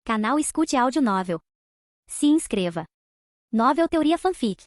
Canal Escute Áudio Novel. Se inscreva. Novel Teoria Fanfic.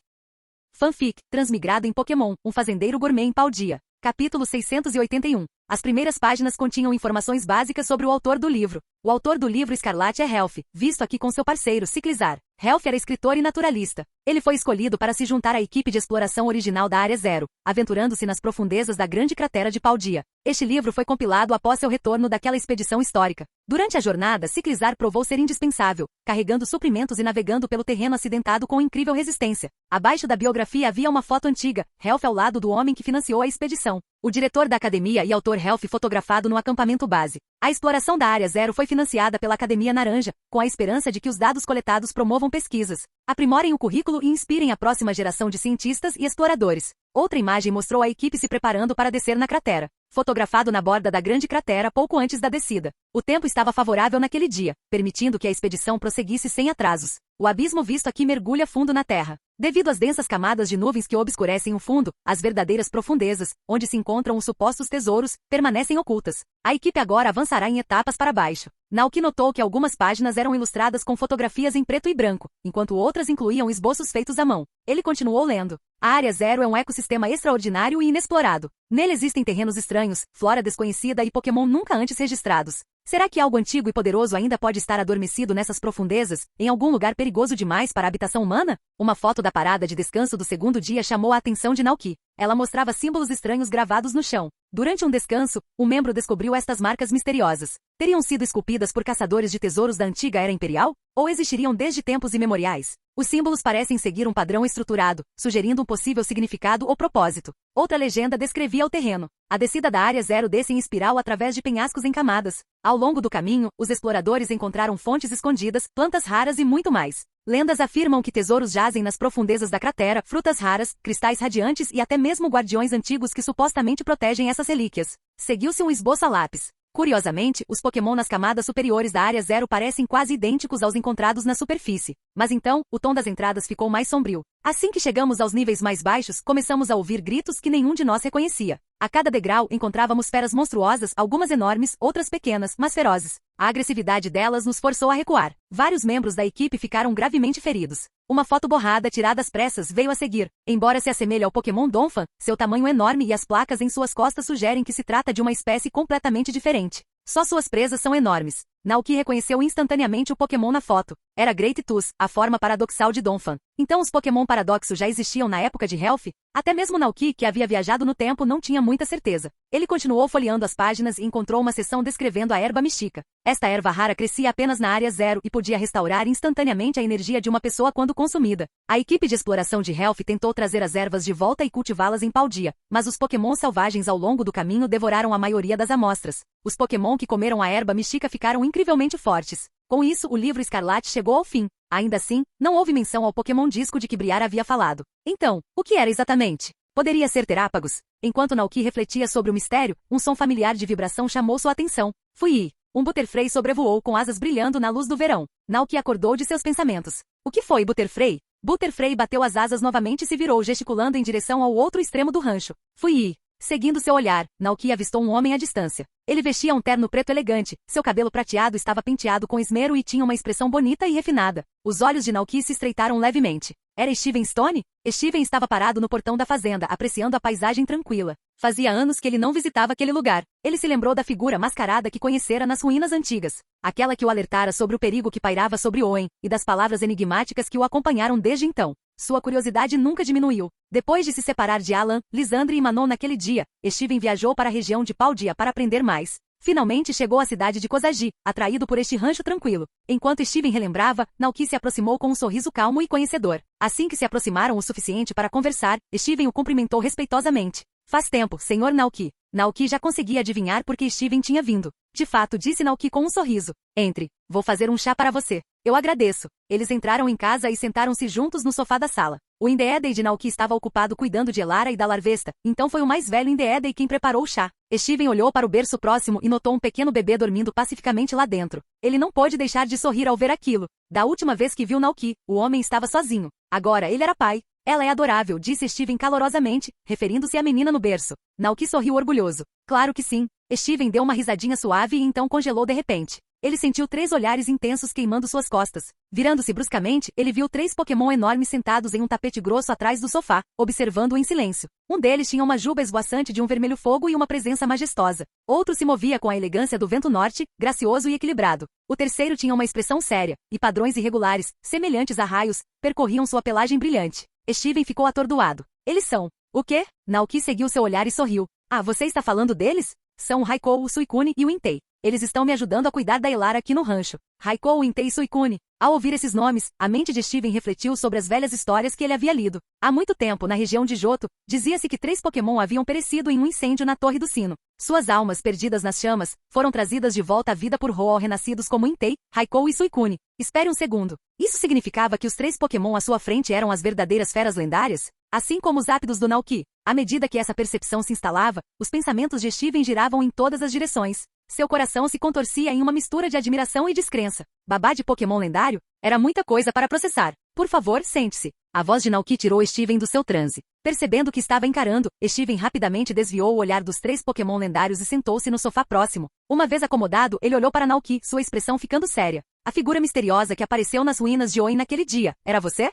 Fanfic, transmigrado em Pokémon, um fazendeiro gourmet em Paldea. Capítulo 681. As primeiras páginas continham informações básicas sobre o autor do livro. O autor do livro Escarlate é Helf, visto aqui com seu parceiro, Ciclizar. Helf era escritor e naturalista. Ele foi escolhido para se juntar à equipe de exploração original da Área Zero, aventurando-se nas profundezas da grande cratera de Paldea. Este livro foi compilado após seu retorno daquela expedição histórica. Durante a jornada, Ciclizar provou ser indispensável, carregando suprimentos e navegando pelo terreno acidentado com incrível resistência. Abaixo da biografia havia uma foto antiga, Helf ao lado do homem que financiou a expedição. O diretor da academia e autor Helf fotografado no acampamento base. A exploração da Área Zero foi financiada pela Academia Naranja, com a esperança de que os dados coletados promovam pesquisas, aprimorem o currículo e inspirem a próxima geração de cientistas e exploradores. Outra imagem mostrou a equipe se preparando para descer na cratera, fotografado na borda da grande cratera pouco antes da descida. O tempo estava favorável naquele dia, permitindo que a expedição prosseguisse sem atrasos. O abismo visto aqui mergulha fundo na terra. Devido às densas camadas de nuvens que obscurecem o fundo, as verdadeiras profundezas, onde se encontram os supostos tesouros, permanecem ocultas. A equipe agora avançará em etapas para baixo. Naoki notou que algumas páginas eram ilustradas com fotografias em preto e branco, enquanto outras incluíam esboços feitos à mão. Ele continuou lendo. A Área Zero é um ecossistema extraordinário e inexplorado. Nele existem terrenos estranhos, flora desconhecida e Pokémon nunca antes registrados. Será que algo antigo e poderoso ainda pode estar adormecido nessas profundezas, em algum lugar perigoso demais para a habitação humana? Uma foto da parada de descanso do segundo dia chamou a atenção de Naoki. Ela mostrava símbolos estranhos gravados no chão. Durante um descanso, o membro descobriu estas marcas misteriosas. Teriam sido esculpidas por caçadores de tesouros da antiga Era Imperial? Ou existiriam desde tempos imemoriais? Os símbolos parecem seguir um padrão estruturado, sugerindo um possível significado ou propósito. Outra legenda descrevia o terreno. A descida da Área Zero desce em espiral através de penhascos em camadas. Ao longo do caminho, os exploradores encontraram fontes escondidas, plantas raras e muito mais. Lendas afirmam que tesouros jazem nas profundezas da cratera, frutas raras, cristais radiantes e até mesmo guardiões antigos que supostamente protegem essas relíquias. Seguiu-se um esboço a lápis. Curiosamente, os Pokémon nas camadas superiores da Área Zero parecem quase idênticos aos encontrados na superfície. Mas então, o tom das entradas ficou mais sombrio. Assim que chegamos aos níveis mais baixos, começamos a ouvir gritos que nenhum de nós reconhecia. A cada degrau encontrávamos feras monstruosas, algumas enormes, outras pequenas, mas ferozes. A agressividade delas nos forçou a recuar. Vários membros da equipe ficaram gravemente feridos. Uma foto borrada tirada às pressas veio a seguir. Embora se assemelhe ao Pokémon Donphan, seu tamanho enorme e as placas em suas costas sugerem que se trata de uma espécie completamente diferente. Só suas presas são enormes. Naoki reconheceu instantaneamente o Pokémon na foto. Era Great Tusk, a forma paradoxal de Donphan. Então os Pokémon paradoxo já existiam na época de Helf? Até mesmo Naoki, que havia viajado no tempo, não tinha muita certeza. Ele continuou folheando as páginas e encontrou uma seção descrevendo a erva mística. Esta erva rara crescia apenas na Área Zero e podia restaurar instantaneamente a energia de uma pessoa quando consumida. A equipe de exploração de Helf tentou trazer as ervas de volta e cultivá-las em Paldea, mas os Pokémon selvagens ao longo do caminho devoraram a maioria das amostras. Os Pokémon que comeram a erva mística ficaram incrivelmente fortes. Com isso, o livro Escarlate chegou ao fim. Ainda assim, não houve menção ao Pokémon Disco de que Briar havia falado. Então, o que era exatamente? Poderia ser Terápagos? Enquanto Naoki refletia sobre o mistério, um som familiar de vibração chamou sua atenção. Fui! Um Butterfree sobrevoou com asas brilhando na luz do verão. Naoki acordou de seus pensamentos. O que foi, Butterfree? Butterfree bateu as asas novamente e se virou gesticulando em direção ao outro extremo do rancho. Fui! Seguindo seu olhar, Naoki avistou um homem à distância. Ele vestia um terno preto elegante, seu cabelo prateado estava penteado com esmero e tinha uma expressão bonita e refinada. Os olhos de Naoki se estreitaram levemente. Era Steven Stone? Steven estava parado no portão da fazenda, apreciando a paisagem tranquila. Fazia anos que ele não visitava aquele lugar. Ele se lembrou da figura mascarada que conhecera nas ruínas antigas. Aquela que o alertara sobre o perigo que pairava sobre Owen, e das palavras enigmáticas que o acompanharam desde então. Sua curiosidade nunca diminuiu. Depois de se separar de Alan, Lisandre e Manon naquele dia, Steven viajou para a região de Paldea para aprender mais. Finalmente chegou à cidade de Kozagi, atraído por este rancho tranquilo. Enquanto Steven relembrava, Naoki se aproximou com um sorriso calmo e conhecedor. Assim que se aproximaram o suficiente para conversar, Steven o cumprimentou respeitosamente. Faz tempo, Sr. Naoki. Naoki já conseguia adivinhar por que Steven tinha vindo. De fato, disse Naoki com um sorriso. Entre. Vou fazer um chá para você. Eu agradeço. Eles entraram em casa e sentaram-se juntos no sofá da sala. O Indeedee de Naoki estava ocupado cuidando de Elara e da Larvesta, então foi o mais velho Indeedee quem preparou o chá. Steven olhou para o berço próximo e notou um pequeno bebê dormindo pacificamente lá dentro. Ele não pôde deixar de sorrir ao ver aquilo. Da última vez que viu Naoki, o homem estava sozinho. Agora ele era pai. Ela é adorável, disse Steven calorosamente, referindo-se à menina no berço. Naoki sorriu orgulhoso. Claro que sim. Steven deu uma risadinha suave e então congelou de repente. Ele sentiu 3 olhares intensos queimando suas costas. Virando-se bruscamente, ele viu 3 Pokémon enormes sentados em um tapete grosso atrás do sofá, observando-o em silêncio. Um deles tinha uma juba esvoaçante de um vermelho fogo e uma presença majestosa. Outro se movia com a elegância do vento norte, gracioso e equilibrado. O terceiro tinha uma expressão séria, e padrões irregulares, semelhantes a raios, percorriam sua pelagem brilhante. Steven ficou atordoado. Eles são... O quê? Naoki seguiu seu olhar e sorriu. Ah, você está falando deles? São o Raikou, o Suicune e o Entei. Eles estão me ajudando a cuidar da Elara aqui no rancho. Raikou, Entei e Suicune. Ao ouvir esses nomes, a mente de Steven refletiu sobre as velhas histórias que ele havia lido. Há muito tempo, na região de Johto, dizia-se que 3 Pokémon haviam perecido em um incêndio na Torre do Sino. Suas almas, perdidas nas chamas, foram trazidas de volta à vida por Ho-Oh renascidos como Entei, Raikou e Suicune. Espere um segundo. Isso significava que os 3 Pokémon à sua frente eram as verdadeiras feras lendárias? Assim como os ápidos do Naoki. À medida que essa percepção se instalava, os pensamentos de Steven giravam em todas as direções. Seu coração se contorcia em uma mistura de admiração e descrença. Babá de Pokémon lendário? Era muita coisa para processar. Por favor, sente-se. A voz de Naoki tirou Steven do seu transe. Percebendo o que estava encarando, Steven rapidamente desviou o olhar dos 3 Pokémon lendários e sentou-se no sofá próximo. Uma vez acomodado, ele olhou para Naoki, sua expressão ficando séria. A figura misteriosa que apareceu nas ruínas de Oin naquele dia, era você?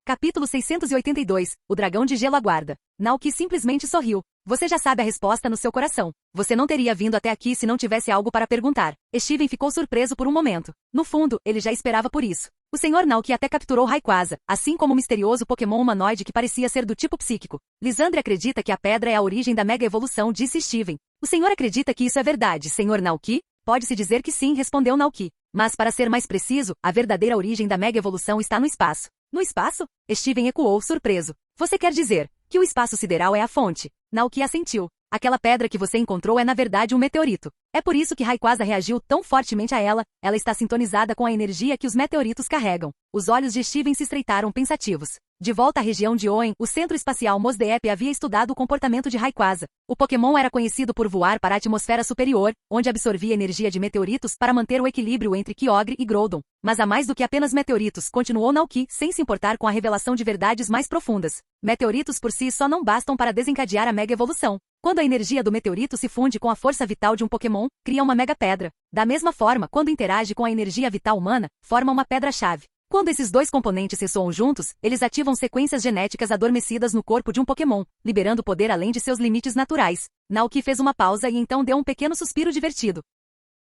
Capítulo 682, O Dragão de Gelo aguarda. Naoki simplesmente sorriu. Você já sabe a resposta no seu coração. Você não teria vindo até aqui se não tivesse algo para perguntar. Steven ficou surpreso por um momento. No fundo, ele já esperava por isso. O Sr. Naoki até capturou Rayquaza, assim como o misterioso Pokémon humanoide que parecia ser do tipo psíquico. Lisandre acredita que a pedra é a origem da Mega Evolução, disse Steven. O senhor acredita que isso é verdade, Sr. Naoki? Pode-se dizer que sim, respondeu Naoki. Mas para ser mais preciso, a verdadeira origem da Mega Evolução está no espaço. No espaço? Steven ecoou, surpreso. Você quer dizer que o espaço sideral é a fonte? Naoki assentiu. Aquela pedra que você encontrou é na verdade um meteorito. É por isso que Rayquaza reagiu tão fortemente a ela, ela está sintonizada com a energia que os meteoritos carregam. Os olhos de Steven se estreitaram pensativos. De volta à região de Oen, o Centro Espacial Mosdeep havia estudado o comportamento de Rayquaza. O Pokémon era conhecido por voar para a atmosfera superior, onde absorvia energia de meteoritos para manter o equilíbrio entre Kyogre e Groudon. Mas há mais do que apenas meteoritos, continuou Naoki, sem se importar com a revelação de verdades mais profundas. Meteoritos por si só não bastam para desencadear a Mega Evolução. Quando a energia do meteorito se funde com a força vital de um Pokémon, cria uma Mega Pedra. Da mesma forma, quando interage com a energia vital humana, forma uma pedra-chave. Quando esses dois componentes ressoam juntos, eles ativam sequências genéticas adormecidas no corpo de um Pokémon, liberando poder além de seus limites naturais. Naoki fez uma pausa e então deu um pequeno suspiro divertido.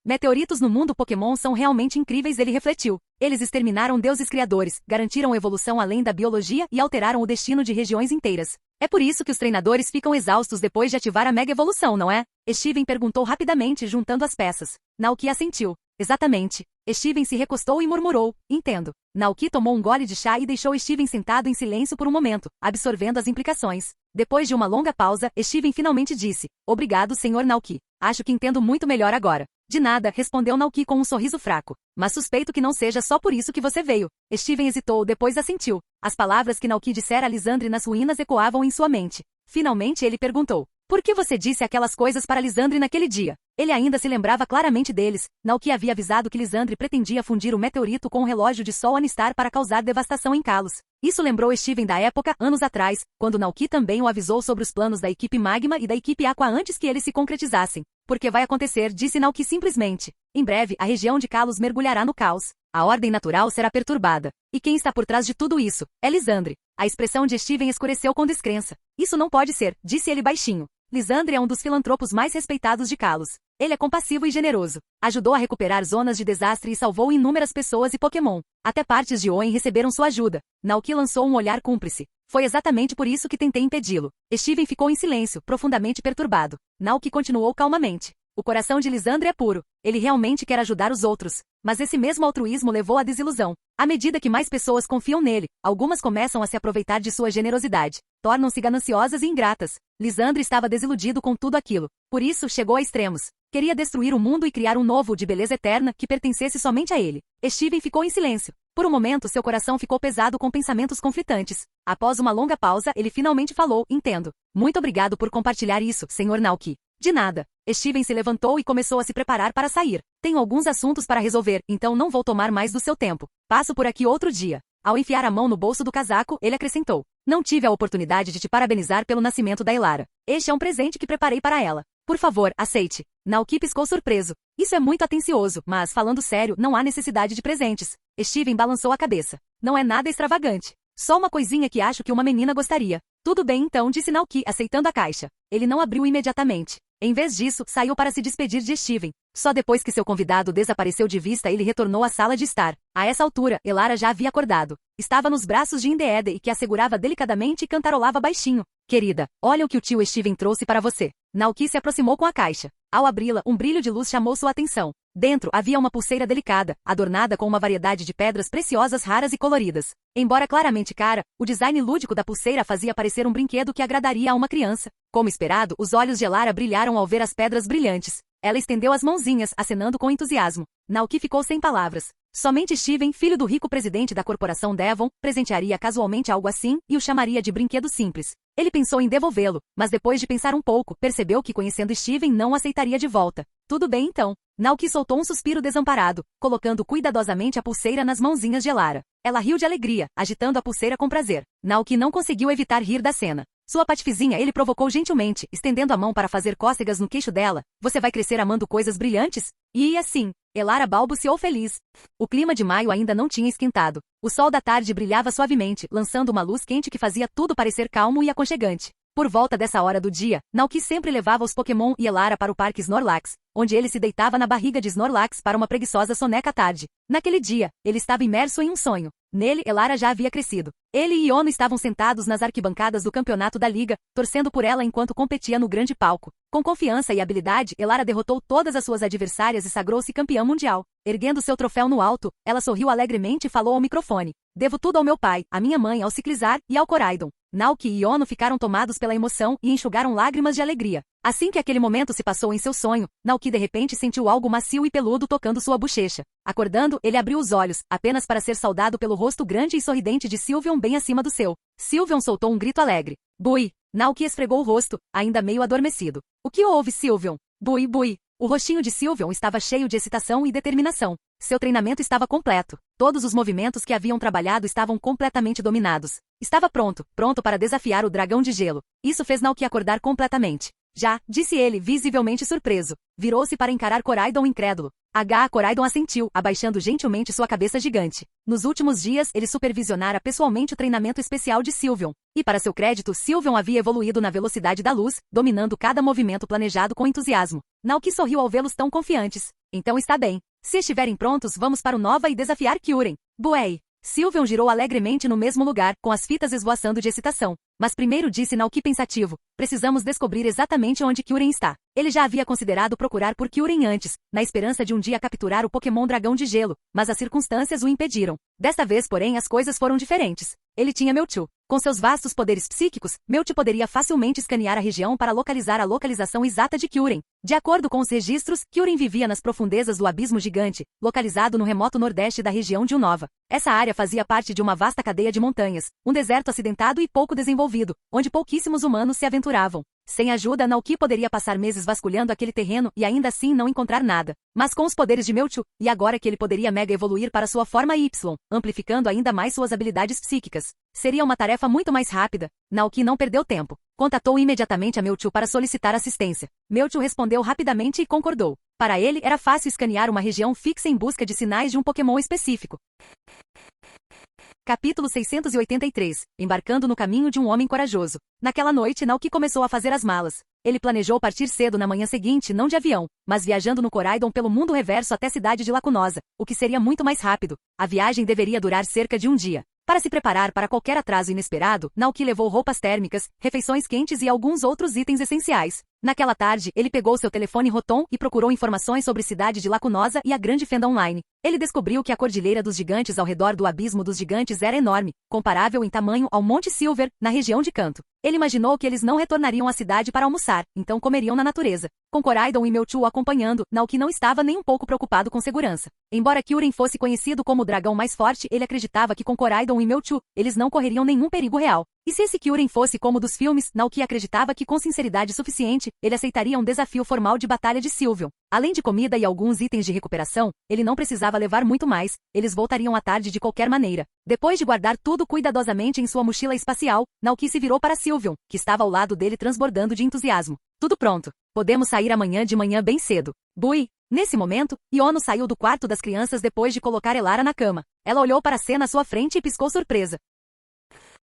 Meteoritos no mundo Pokémon são realmente incríveis, ele refletiu. Eles exterminaram deuses criadores, garantiram evolução além da biologia e alteraram o destino de regiões inteiras. É por isso que os treinadores ficam exaustos depois de ativar a Mega Evolução, não é? Steven perguntou rapidamente, juntando as peças. Naoki assentiu. Exatamente. Steven se recostou e murmurou, entendo. Naoki tomou um gole de chá e deixou Steven sentado em silêncio por um momento, absorvendo as implicações. Depois de uma longa pausa, Steven finalmente disse, obrigado, Sr. Naoki. Acho que entendo muito melhor agora. De nada, respondeu Naoki com um sorriso fraco. Mas suspeito que não seja só por isso que você veio. Steven hesitou, depois assentiu. As palavras que Naoki dissera a Lisandre nas ruínas ecoavam em sua mente. Finalmente ele perguntou. Por que você disse aquelas coisas para Lisandre naquele dia? Ele ainda se lembrava claramente deles. Naoki havia avisado que Lisandre pretendia fundir o meteorito com um relógio de sol Anistar para causar devastação em Kalos. Isso lembrou Steven da época, anos atrás, quando Naoki também o avisou sobre os planos da equipe Magma e da equipe Aqua antes que eles se concretizassem. Porque vai acontecer, disse Naoki simplesmente. Em breve, a região de Kalos mergulhará no caos. A ordem natural será perturbada. E quem está por trás de tudo isso? É Lisandre. A expressão de Steven escureceu com descrença. Isso não pode ser, disse ele baixinho. Lisandre é um dos filantropos mais respeitados de Kalos. Ele é compassivo e generoso. Ajudou a recuperar zonas de desastre e salvou inúmeras pessoas e Pokémon. Até partes de Oen receberam sua ajuda. Naoki lançou um olhar cúmplice. Foi exatamente por isso que tentei impedi-lo. Steven ficou em silêncio, profundamente perturbado. Naoki continuou calmamente. O coração de Lisandre é puro. Ele realmente quer ajudar os outros. Mas esse mesmo altruísmo levou à desilusão. À medida que mais pessoas confiam nele, algumas começam a se aproveitar de sua generosidade. Tornam-se gananciosas e ingratas. Lisandre estava desiludido com tudo aquilo. Por isso, chegou a extremos. Queria destruir o mundo e criar um novo de beleza eterna que pertencesse somente a ele. Steven ficou em silêncio. Por um momento, seu coração ficou pesado com pensamentos conflitantes. Após uma longa pausa, ele finalmente falou, entendo. Muito obrigado por compartilhar isso, Sr. Naoki. De nada. Steven se levantou e começou a se preparar para sair. Tenho alguns assuntos para resolver, então não vou tomar mais do seu tempo. Passo por aqui outro dia. Ao enfiar a mão no bolso do casaco, ele acrescentou. Não tive a oportunidade de te parabenizar pelo nascimento da Elara. Este é um presente que preparei para ela. Por favor, aceite. Naoki piscou surpreso. Isso é muito atencioso, mas, falando sério, não há necessidade de presentes. Steven balançou a cabeça. Não é nada extravagante. Só uma coisinha que acho que uma menina gostaria. Tudo bem então, disse Naoki, aceitando a caixa. Ele não abriu imediatamente. Em vez disso, saiu para se despedir de Steven. Só depois que seu convidado desapareceu de vista ele retornou à sala de estar. A essa altura, Elara já havia acordado. Estava nos braços de Indeede, que a segurava delicadamente e cantarolava baixinho. Querida, olha o que o tio Steven trouxe para você. Naoki se aproximou com a caixa. Ao abri-la, um brilho de luz chamou sua atenção. Dentro havia uma pulseira delicada, adornada com uma variedade de pedras preciosas raras e coloridas. Embora claramente cara, o design lúdico da pulseira fazia parecer um brinquedo que agradaria a uma criança. Como esperado, os olhos de Elara brilharam ao ver as pedras brilhantes. Ela estendeu as mãozinhas, acenando com entusiasmo. Naoki ficou sem palavras. Somente Steven, filho do rico presidente da corporação Devon, presentearia casualmente algo assim e o chamaria de brinquedo simples. Ele pensou em devolvê-lo, mas depois de pensar um pouco, percebeu que conhecendo Steven não o aceitaria de volta. Tudo bem então. Naoki soltou um suspiro desamparado, colocando cuidadosamente a pulseira nas mãozinhas de Elara. Ela riu de alegria, agitando a pulseira com prazer. Naoki não conseguiu evitar rir da cena. Sua patifizinha ele provocou gentilmente, estendendo a mão para fazer cócegas no queixo dela. Você vai crescer amando coisas brilhantes? E assim, Elara balbuciou feliz. O clima de maio ainda não tinha esquentado. O sol da tarde brilhava suavemente, lançando uma luz quente que fazia tudo parecer calmo e aconchegante. Por volta dessa hora do dia, Naoki sempre levava os Pokémon e Elara para o parque Snorlax, onde ele se deitava na barriga de Snorlax para uma preguiçosa soneca à tarde. Naquele dia, ele estava imerso em um sonho. Nele, Elara já havia crescido. Ele e Iono estavam sentados nas arquibancadas do campeonato da liga, torcendo por ela enquanto competia no grande palco. Com confiança e habilidade, Elara derrotou todas as suas adversárias e sagrou-se campeã mundial. Erguendo seu troféu no alto, ela sorriu alegremente e falou ao microfone. Devo tudo ao meu pai, à minha mãe, ao Ciclizar e ao Coraidon. Naoki e Iono ficaram tomados pela emoção e enxugaram lágrimas de alegria. Assim que aquele momento se passou em seu sonho, Naoki de repente sentiu algo macio e peludo tocando sua bochecha. Acordando, ele abriu os olhos, apenas para ser saudado pelo rosto grande e sorridente de Sylveon bem acima do seu. Sylveon soltou um grito alegre. Bui! Naoki esfregou o rosto, ainda meio adormecido. O que houve, Sylveon? Bui, bui! O rostinho de Sylveon estava cheio de excitação e determinação. Seu treinamento estava completo. Todos os movimentos que haviam trabalhado estavam completamente dominados. Estava pronto para desafiar o dragão de gelo. Isso fez Naoki acordar completamente. Já, disse ele, visivelmente surpreso. Virou-se para encarar Coraidon incrédulo. Coraidon assentiu, abaixando gentilmente sua cabeça gigante. Nos últimos dias, ele supervisionara pessoalmente o treinamento especial de Sylveon. E para seu crédito, Sylveon havia evoluído na velocidade da luz, dominando cada movimento planejado com entusiasmo. Naoki sorriu ao vê-los tão confiantes. Então está bem. Se estiverem prontos, vamos para o Nova e desafiar Kyurem. Buei! Sylveon girou alegremente no mesmo lugar, com as fitas esvoaçando de excitação. Mas primeiro disse Naoki pensativo, precisamos descobrir exatamente onde Kyurem está. Ele já havia considerado procurar por Kyurem antes, na esperança de um dia capturar o Pokémon Dragão de Gelo, mas as circunstâncias o impediram. Desta vez, porém, as coisas foram diferentes. Ele tinha Mewtwo. Com seus vastos poderes psíquicos, Mewtwo poderia facilmente escanear a região para localizar a localização exata de Kyurem. De acordo com os registros, Kyurem vivia nas profundezas do Abismo Gigante, localizado no remoto nordeste da região de Unova. Essa área fazia parte de uma vasta cadeia de montanhas, um deserto acidentado e pouco desenvolvido, onde pouquíssimos humanos se aventuravam. Sem ajuda, Naoki poderia passar meses vasculhando aquele terreno e ainda assim não encontrar nada. Mas com os poderes de Mewtwo, e agora que ele poderia mega evoluir para sua forma Y, amplificando ainda mais suas habilidades psíquicas, seria uma tarefa muito mais rápida. Naoki não perdeu tempo. Contatou imediatamente a Mewtwo para solicitar assistência. Mewtwo respondeu rapidamente e concordou. Para ele, era fácil escanear uma região fixa em busca de sinais de um Pokémon específico. Capítulo 683. Embarcando no caminho de um homem corajoso. Naquela noite, Naoki começou a fazer as malas. Ele planejou partir cedo na manhã seguinte, não de avião, mas viajando no Coraidon pelo mundo reverso até a cidade de Lacunosa, o que seria muito mais rápido. A viagem deveria durar cerca de um dia. Para se preparar para qualquer atraso inesperado, Naoki levou roupas térmicas, refeições quentes e alguns outros itens essenciais. Naquela tarde, ele pegou seu telefone Rotom e procurou informações sobre a cidade de Lacunosa e a grande fenda online. Ele descobriu que a Cordilheira dos Gigantes ao redor do Abismo dos Gigantes era enorme, comparável em tamanho ao Monte Silver, na região de Kanto. Ele imaginou que eles não retornariam à cidade para almoçar, então comeriam na natureza. Com Coraidon e Mewtwo acompanhando, Naoki não estava nem um pouco preocupado com segurança. Embora Kyurem fosse conhecido como o dragão mais forte, ele acreditava que com Coraidon e Mewtwo, eles não correriam nenhum perigo real. E se esse Kyurem fosse como dos filmes, Naoki acreditava que com sinceridade suficiente, ele aceitaria um desafio formal de batalha de Sylveon. Além de comida e alguns itens de recuperação, ele não precisava levar muito mais, eles voltariam à tarde de qualquer maneira. Depois de guardar tudo cuidadosamente em sua mochila espacial, Naoki se virou para Sylveon, que estava ao lado dele transbordando de entusiasmo. Tudo pronto. Podemos sair amanhã de manhã bem cedo. Bui! Nesse momento, Iono saiu do quarto das crianças depois de colocar Elara na cama. Ela olhou para a cena à sua frente e piscou surpresa.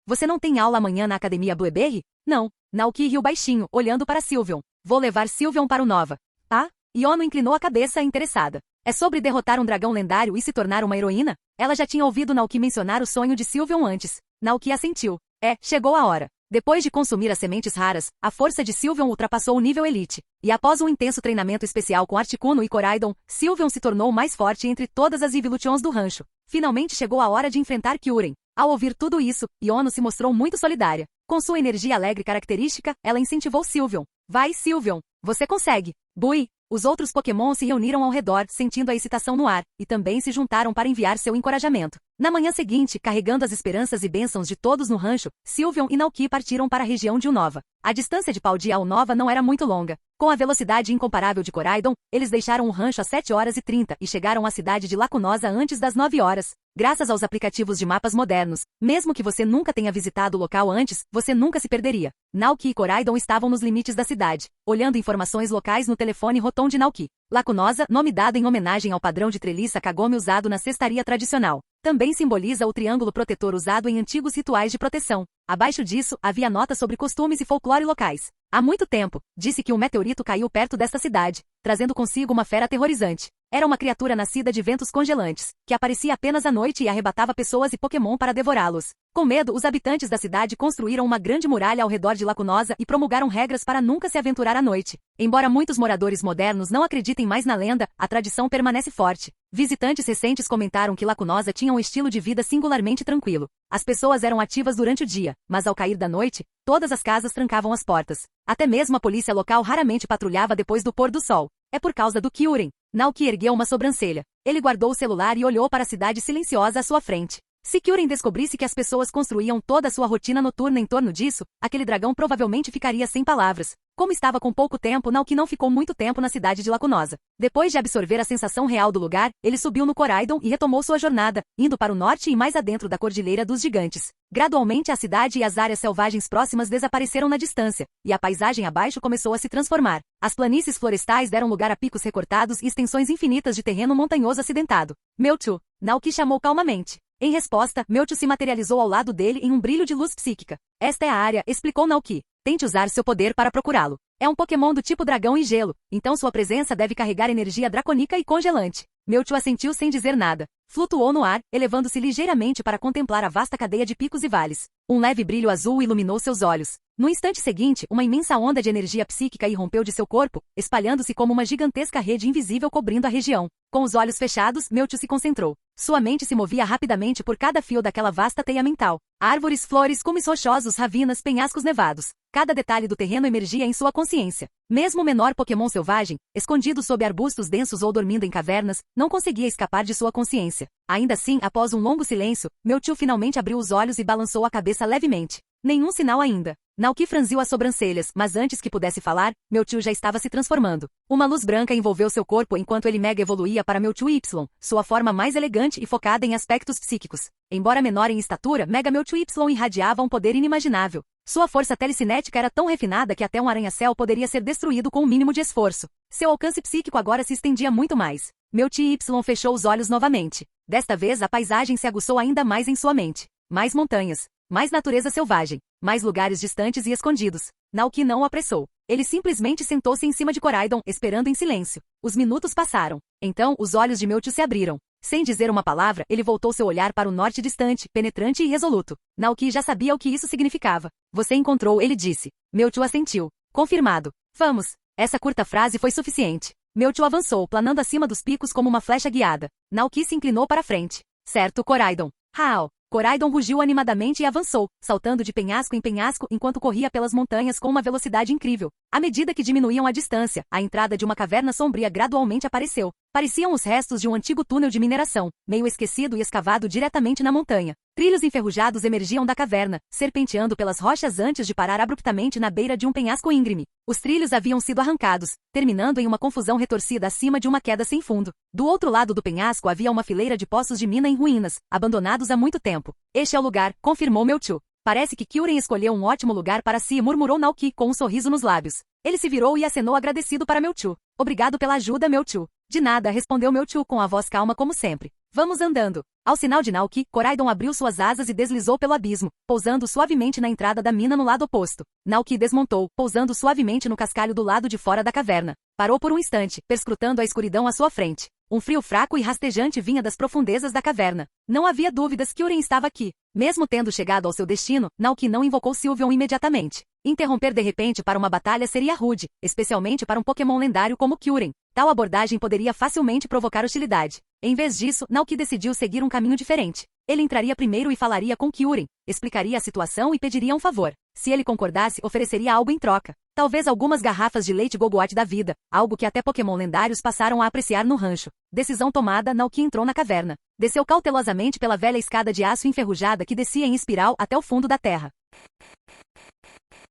Você não tem aula amanhã na academia Blueberry? Não. Naoki riu baixinho, olhando para Sylveon. Vou levar Sylveon para o Nova. Ah? Iono inclinou a cabeça, interessada. É sobre derrotar um dragão lendário e se tornar uma heroína? Ela já tinha ouvido Naoki mencionar o sonho de Sylveon antes. Naoki assentiu. Chegou a hora. Depois de consumir as sementes raras, a força de Sylveon ultrapassou o nível Elite. E após um intenso treinamento especial com Articuno e Coraidon, Sylveon se tornou o mais forte entre todas as Evolutions do rancho. Finalmente chegou a hora de enfrentar Kyurem. Ao ouvir tudo isso, Iono se mostrou muito solidária. Com sua energia alegre característica, ela incentivou Sylveon. Vai, Sylveon! Você consegue! Bui! Os outros Pokémon se reuniram ao redor, sentindo a excitação no ar, e também se juntaram para enviar seu encorajamento. Na manhã seguinte, carregando as esperanças e bênçãos de todos no rancho, Sylveon e Naoki partiram para a região de Unova. A distância de Paldea a Unova não era muito longa. Com a velocidade incomparável de Coraidon, eles deixaram o rancho às 7h30 e chegaram à cidade de Lacunosa antes das 9h. Graças aos aplicativos de mapas modernos, mesmo que você nunca tenha visitado o local antes, você nunca se perderia. Naoki e Coraidon estavam nos limites da cidade, olhando informações locais no telefone Rotom de Naoki. Lacunosa, nome dado em homenagem ao padrão de treliça Kagome usado na cestaria tradicional. Também simboliza o triângulo protetor usado em antigos rituais de proteção. Abaixo disso, havia notas sobre costumes e folclore locais. Há muito tempo, disse que um meteorito caiu perto desta cidade, trazendo consigo uma fera aterrorizante. Era uma criatura nascida de ventos congelantes, que aparecia apenas à noite e arrebatava pessoas e Pokémon para devorá-los. Com medo, os habitantes da cidade construíram uma grande muralha ao redor de Lacunosa e promulgaram regras para nunca se aventurar à noite. Embora muitos moradores modernos não acreditem mais na lenda, a tradição permanece forte. Visitantes recentes comentaram que Lacunosa tinha um estilo de vida singularmente tranquilo. As pessoas eram ativas durante o dia, mas ao cair da noite, todas as casas trancavam as portas. Até mesmo a polícia local raramente patrulhava depois do pôr do sol. É por causa do Kyurem. Naoki ergueu uma sobrancelha. Ele guardou o celular e olhou para a cidade silenciosa à sua frente. Se Kyurem descobrisse que as pessoas construíam toda a sua rotina noturna em torno disso, aquele dragão provavelmente ficaria sem palavras. Como estava com pouco tempo, Naoki não ficou muito tempo na cidade de Lacunosa. Depois de absorver a sensação real do lugar, ele subiu no Coraidon e retomou sua jornada, indo para o norte e mais adentro da Cordilheira dos Gigantes. Gradualmente a cidade e as áreas selvagens próximas desapareceram na distância, e a paisagem abaixo começou a se transformar. As planícies florestais deram lugar a picos recortados e extensões infinitas de terreno montanhoso acidentado. Mewtwo, Naoki chamou calmamente. Em resposta, Mewtwo se materializou ao lado dele em um brilho de luz psíquica. Esta é a área, explicou Naoki. Tente usar seu poder para procurá-lo. É um Pokémon do tipo dragão e gelo, então sua presença deve carregar energia dracônica e congelante. Mewtwo assentiu sem dizer nada. Flutuou no ar, elevando-se ligeiramente para contemplar a vasta cadeia de picos e vales. Um leve brilho azul iluminou seus olhos. No instante seguinte, uma imensa onda de energia psíquica irrompeu de seu corpo, espalhando-se como uma gigantesca rede invisível cobrindo a região. Com os olhos fechados, Mewtwo se concentrou. Sua mente se movia rapidamente por cada fio daquela vasta teia mental. Árvores, flores, cumes rochosos, ravinas, penhascos nevados. Cada detalhe do terreno emergia em sua consciência. Mesmo o menor Pokémon selvagem, escondido sob arbustos densos ou dormindo em cavernas, não conseguia escapar de sua consciência. Ainda assim, após um longo silêncio, Mewtwo finalmente abriu os olhos e balançou a cabeça levemente. Nenhum sinal ainda. Naoki franziu as sobrancelhas, mas antes que pudesse falar, Mewtwo já estava se transformando. Uma luz branca envolveu seu corpo enquanto ele mega evoluía para Mewtwo Y, sua forma mais elegante e focada em aspectos psíquicos. Embora menor em estatura, Mega Mewtwo Y irradiava um poder inimaginável. Sua força telecinética era tão refinada que até um arranha-céu poderia ser destruído com o mínimo de esforço. Seu alcance psíquico agora se estendia muito mais. Mewtwo Y fechou os olhos novamente. Desta vez a paisagem se aguçou ainda mais em sua mente. Mais montanhas. Mais natureza selvagem, mais lugares distantes e escondidos. Naoki não o apressou. Ele simplesmente sentou-se em cima de Coraidon, esperando em silêncio. Os minutos passaram. Então, os olhos de Mewtwo se abriram. Sem dizer uma palavra, ele voltou seu olhar para o norte distante, penetrante e resoluto. Naoki já sabia o que isso significava. Você encontrou, ele disse. Mewtwo assentiu. Confirmado. Vamos. Essa curta frase foi suficiente. Mewtwo avançou, planando acima dos picos como uma flecha guiada. Naoki se inclinou para frente. Certo, Coraidon. Hao. Coraidon rugiu animadamente e avançou, saltando de penhasco em penhasco enquanto corria pelas montanhas com uma velocidade incrível. À medida que diminuíam a distância, a entrada de uma caverna sombria gradualmente apareceu. Pareciam os restos de um antigo túnel de mineração, meio esquecido e escavado diretamente na montanha. Trilhos enferrujados emergiam da caverna, serpenteando pelas rochas antes de parar abruptamente na beira de um penhasco íngreme. Os trilhos haviam sido arrancados, terminando em uma confusão retorcida acima de uma queda sem fundo. Do outro lado do penhasco havia uma fileira de poços de mina em ruínas, abandonados há muito tempo. Este é o lugar, confirmou Mewtwo. Parece que Kyurem escolheu um ótimo lugar para si, murmurou Naoki com um sorriso nos lábios. Ele se virou e acenou agradecido para Mewtwo. Obrigado pela ajuda, Mewtwo. De nada, respondeu Mewtwo com a voz calma como sempre. Vamos andando. Ao sinal de Naoki, Koraidon abriu suas asas e deslizou pelo abismo, pousando suavemente na entrada da mina no lado oposto. Naoki desmontou, pousando suavemente no cascalho do lado de fora da caverna. Parou por um instante, perscrutando a escuridão à sua frente. Um frio fraco e rastejante vinha das profundezas da caverna. Não havia dúvidas que Kyurem estava aqui. Mesmo tendo chegado ao seu destino, Naoki não invocou Sylveon imediatamente. Interromper de repente para uma batalha seria rude, especialmente para um Pokémon lendário como Kyurem. Tal abordagem poderia facilmente provocar hostilidade. Em vez disso, Naoki decidiu seguir um caminho diferente. Ele entraria primeiro e falaria com Kyurem, explicaria a situação e pediria um favor. Se ele concordasse, ofereceria algo em troca. Talvez algumas garrafas de leite Gogoat da vida, algo que até Pokémon lendários passaram a apreciar no rancho. Decisão tomada, Naoki entrou na caverna. Desceu cautelosamente pela velha escada de aço enferrujada que descia em espiral até o fundo da terra.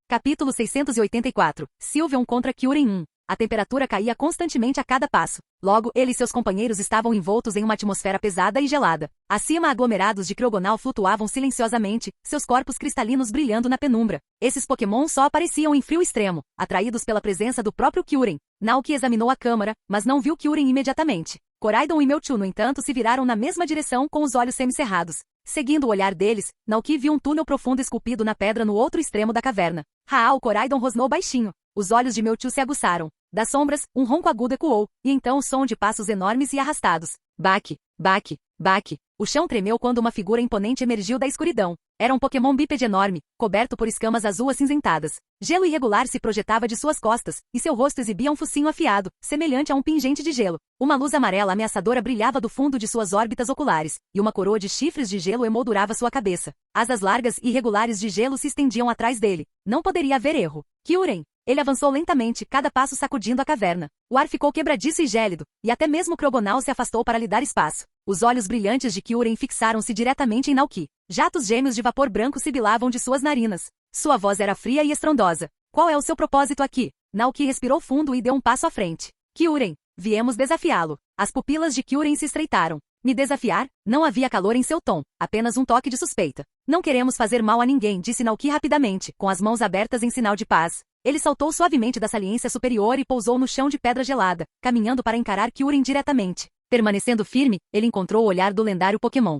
Capítulo 684. Sylveon contra Kyurem 1. A temperatura caía constantemente a cada passo. Logo, ele e seus companheiros estavam envoltos em uma atmosfera pesada e gelada. Acima, aglomerados de Cryogonal flutuavam silenciosamente, seus corpos cristalinos brilhando na penumbra. Esses Pokémon só apareciam em frio extremo, atraídos pela presença do próprio Kyurem. Naoki examinou a câmara, mas não viu Kyurem imediatamente. Koraidon e Mewtwo, no entanto, se viraram na mesma direção com os olhos semicerrados. Seguindo o olhar deles, Naoki viu um túnel profundo esculpido na pedra no outro extremo da caverna. Raal, Koraidon rosnou baixinho. Os olhos de Mewtwo se aguçaram. Das sombras, um ronco agudo ecoou, e então o som de passos enormes e arrastados. Baque, baque, baque. O chão tremeu quando uma figura imponente emergiu da escuridão. Era um Pokémon bípede enorme, coberto por escamas azul acinzentadas. Gelo irregular se projetava de suas costas, e seu rosto exibia um focinho afiado, semelhante a um pingente de gelo. Uma luz amarela ameaçadora brilhava do fundo de suas órbitas oculares, e uma coroa de chifres de gelo emoldurava sua cabeça. Asas largas e irregulares de gelo se estendiam atrás dele. Não poderia haver erro. Kyurem! Ele avançou lentamente, cada passo sacudindo a caverna. O ar ficou quebradiço e gélido, e até mesmo Cryogonal se afastou para lhe dar espaço. Os olhos brilhantes de Kyurem fixaram-se diretamente em Naoki. Jatos gêmeos de vapor branco sibilavam de suas narinas. Sua voz era fria e estrondosa. Qual é o seu propósito aqui? Naoki respirou fundo e deu um passo à frente. Kyurem, viemos desafiá-lo. As pupilas de Kyurem se estreitaram. Me desafiar? Não havia calor em seu tom, apenas um toque de suspeita. Não queremos fazer mal a ninguém, disse Naoki rapidamente, com as mãos abertas em sinal de paz. Ele saltou suavemente da saliência superior e pousou no chão de pedra gelada, caminhando para encarar Kyurem diretamente. Permanecendo firme, ele encontrou o olhar do lendário Pokémon.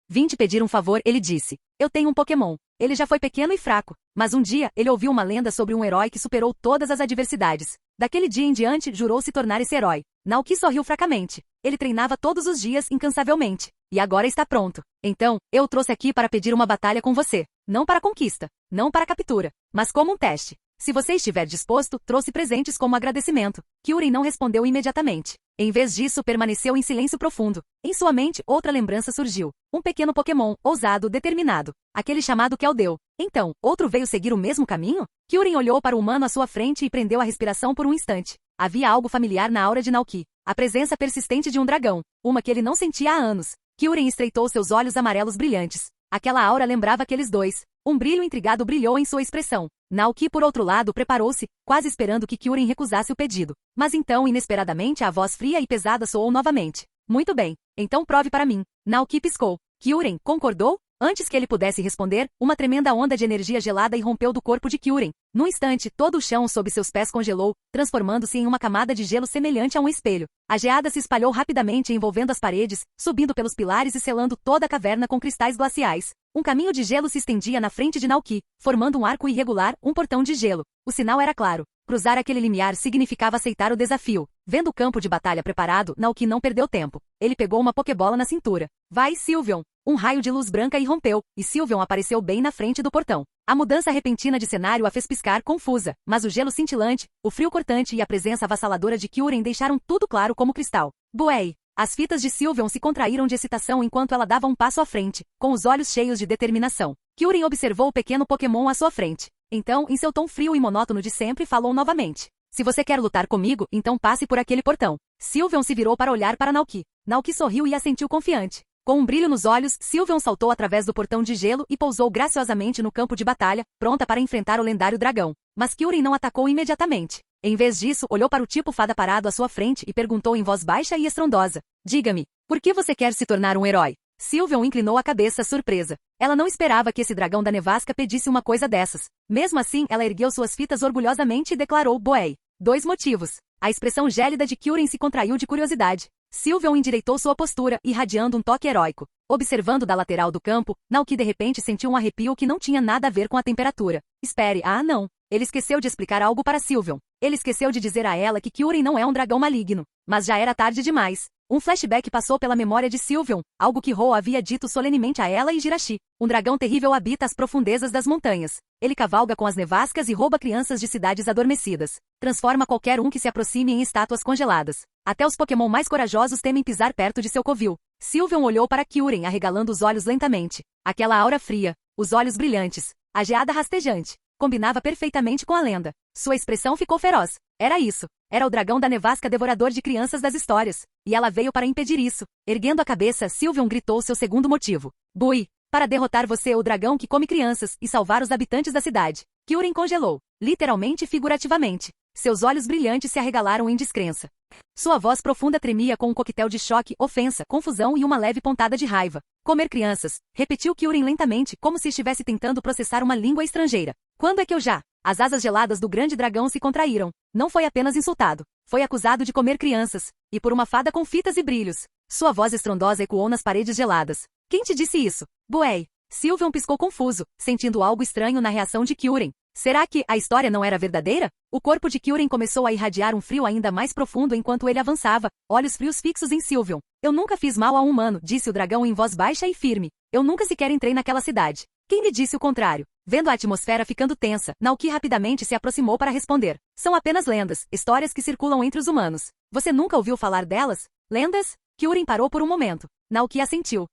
Vim te pedir um favor, ele disse. Eu tenho um Pokémon. Ele já foi pequeno e fraco, mas um dia ele ouviu uma lenda sobre um herói que superou todas as adversidades. Daquele dia em diante, jurou se tornar esse herói. Naoki sorriu fracamente. Ele treinava todos os dias incansavelmente. E agora está pronto. Então, eu o trouxe aqui para pedir uma batalha com você. Não para conquista, não para captura, mas como um teste. Se você estiver disposto, trouxe presentes como agradecimento. Kyurem não respondeu imediatamente. Em vez disso, permaneceu em silêncio profundo. Em sua mente, outra lembrança surgiu. Um pequeno Pokémon, ousado, determinado. Aquele chamado Keldeo. Então, outro veio seguir o mesmo caminho? Kyurem olhou para o humano à sua frente e prendeu a respiração por um instante. Havia algo familiar na aura de Naoki. A presença persistente de um dragão. Uma que ele não sentia há anos. Kyurem estreitou seus olhos amarelos brilhantes. Aquela aura lembrava aqueles dois. Um brilho intrigado brilhou em sua expressão. Naoki, por outro lado, preparou-se, quase esperando que Kyurem recusasse o pedido. Mas então, inesperadamente, a voz fria e pesada soou novamente. Muito bem, então prove para mim. Naoki piscou. Kyurem, concordou? Antes que ele pudesse responder, uma tremenda onda de energia gelada irrompeu do corpo de Kyurem. Num instante, todo o chão sob seus pés congelou, transformando-se em uma camada de gelo semelhante a um espelho. A geada se espalhou rapidamente envolvendo as paredes, subindo pelos pilares e selando toda a caverna com cristais glaciais. Um caminho de gelo se estendia na frente de Naoki, formando um arco irregular, um portão de gelo. O sinal era claro. Cruzar aquele limiar significava aceitar o desafio. Vendo o campo de batalha preparado, Naoki não perdeu tempo. Ele pegou uma Pokébola na cintura. Vai, Sylveon! Um raio de luz branca irrompeu, e Sylveon apareceu bem na frente do portão. A mudança repentina de cenário a fez piscar confusa, mas o gelo cintilante, o frio cortante e a presença avassaladora de Kyurem deixaram tudo claro como cristal. Bué! As fitas de Sylveon se contraíram de excitação enquanto ela dava um passo à frente, com os olhos cheios de determinação. Kyurem observou o pequeno Pokémon à sua frente. Então, em seu tom frio e monótono de sempre, falou novamente. Se você quer lutar comigo, então passe por aquele portão. Sylveon se virou para olhar para Naoki. Naoki sorriu e assentiu confiante. Com um brilho nos olhos, Sylveon saltou através do portão de gelo e pousou graciosamente no campo de batalha, pronta para enfrentar o lendário dragão. Mas Kyurem não atacou imediatamente. Em vez disso, olhou para o tipo fada parado à sua frente e perguntou em voz baixa e estrondosa. Diga-me, por que você quer se tornar um herói? Sylveon inclinou a cabeça, surpresa. Ela não esperava que esse dragão da nevasca pedisse uma coisa dessas. Mesmo assim, ela ergueu suas fitas orgulhosamente e declarou: Boei. 2 motivos. A expressão gélida de Kyurem se contraiu de curiosidade. Sylveon endireitou sua postura, irradiando um toque heróico. Observando da lateral do campo, Naoki de repente sentiu um arrepio que não tinha nada a ver com a temperatura. Espere, não. Ele esqueceu de explicar algo para Sylveon. Ele esqueceu de dizer a ela que Kyurem não é um dragão maligno. Mas já era tarde demais. Um flashback passou pela memória de Sylveon, algo que Hou havia dito solenemente a ela e Jirachi. Um dragão terrível habita as profundezas das montanhas. Ele cavalga com as nevascas e rouba crianças de cidades adormecidas. Transforma qualquer um que se aproxime em estátuas congeladas. Até os Pokémon mais corajosos temem pisar perto de seu covil. Sylveon olhou para Kyurem, arregalando os olhos lentamente. Aquela aura fria, os olhos brilhantes, a geada rastejante, combinava perfeitamente com a lenda. Sua expressão ficou feroz. Era isso. Era o dragão da nevasca devorador de crianças das histórias. E ela veio para impedir isso. Erguendo a cabeça, Sylveon gritou seu segundo motivo. Bui! Para derrotar você, o dragão que come crianças, e salvar os habitantes da cidade. Kyurem congelou. Literalmente e figurativamente. Seus olhos brilhantes se arregalaram em descrença. Sua voz profunda tremia com um coquetel de choque, ofensa, confusão e uma leve pontada de raiva. Comer crianças, repetiu Kyurem lentamente, como se estivesse tentando processar uma língua estrangeira. Quando é que eu já? As asas geladas do grande dragão se contraíram. Não foi apenas insultado. Foi acusado de comer crianças. E por uma fada com fitas e brilhos. Sua voz estrondosa ecoou nas paredes geladas. Quem te disse isso? Boei. Sylveon piscou confuso, sentindo algo estranho na reação de Kyurem. Será que a história não era verdadeira? O corpo de Kyurem começou a irradiar um frio ainda mais profundo enquanto ele avançava, olhos frios fixos em Sylveon. Eu nunca fiz mal a um humano, disse o dragão em voz baixa e firme. Eu nunca sequer entrei naquela cidade. Quem lhe disse o contrário? Vendo a atmosfera ficando tensa, Naoki rapidamente se aproximou para responder. São apenas lendas, histórias que circulam entre os humanos. Você nunca ouviu falar delas? Lendas? Kyurem parou por um momento. Naoki assentiu.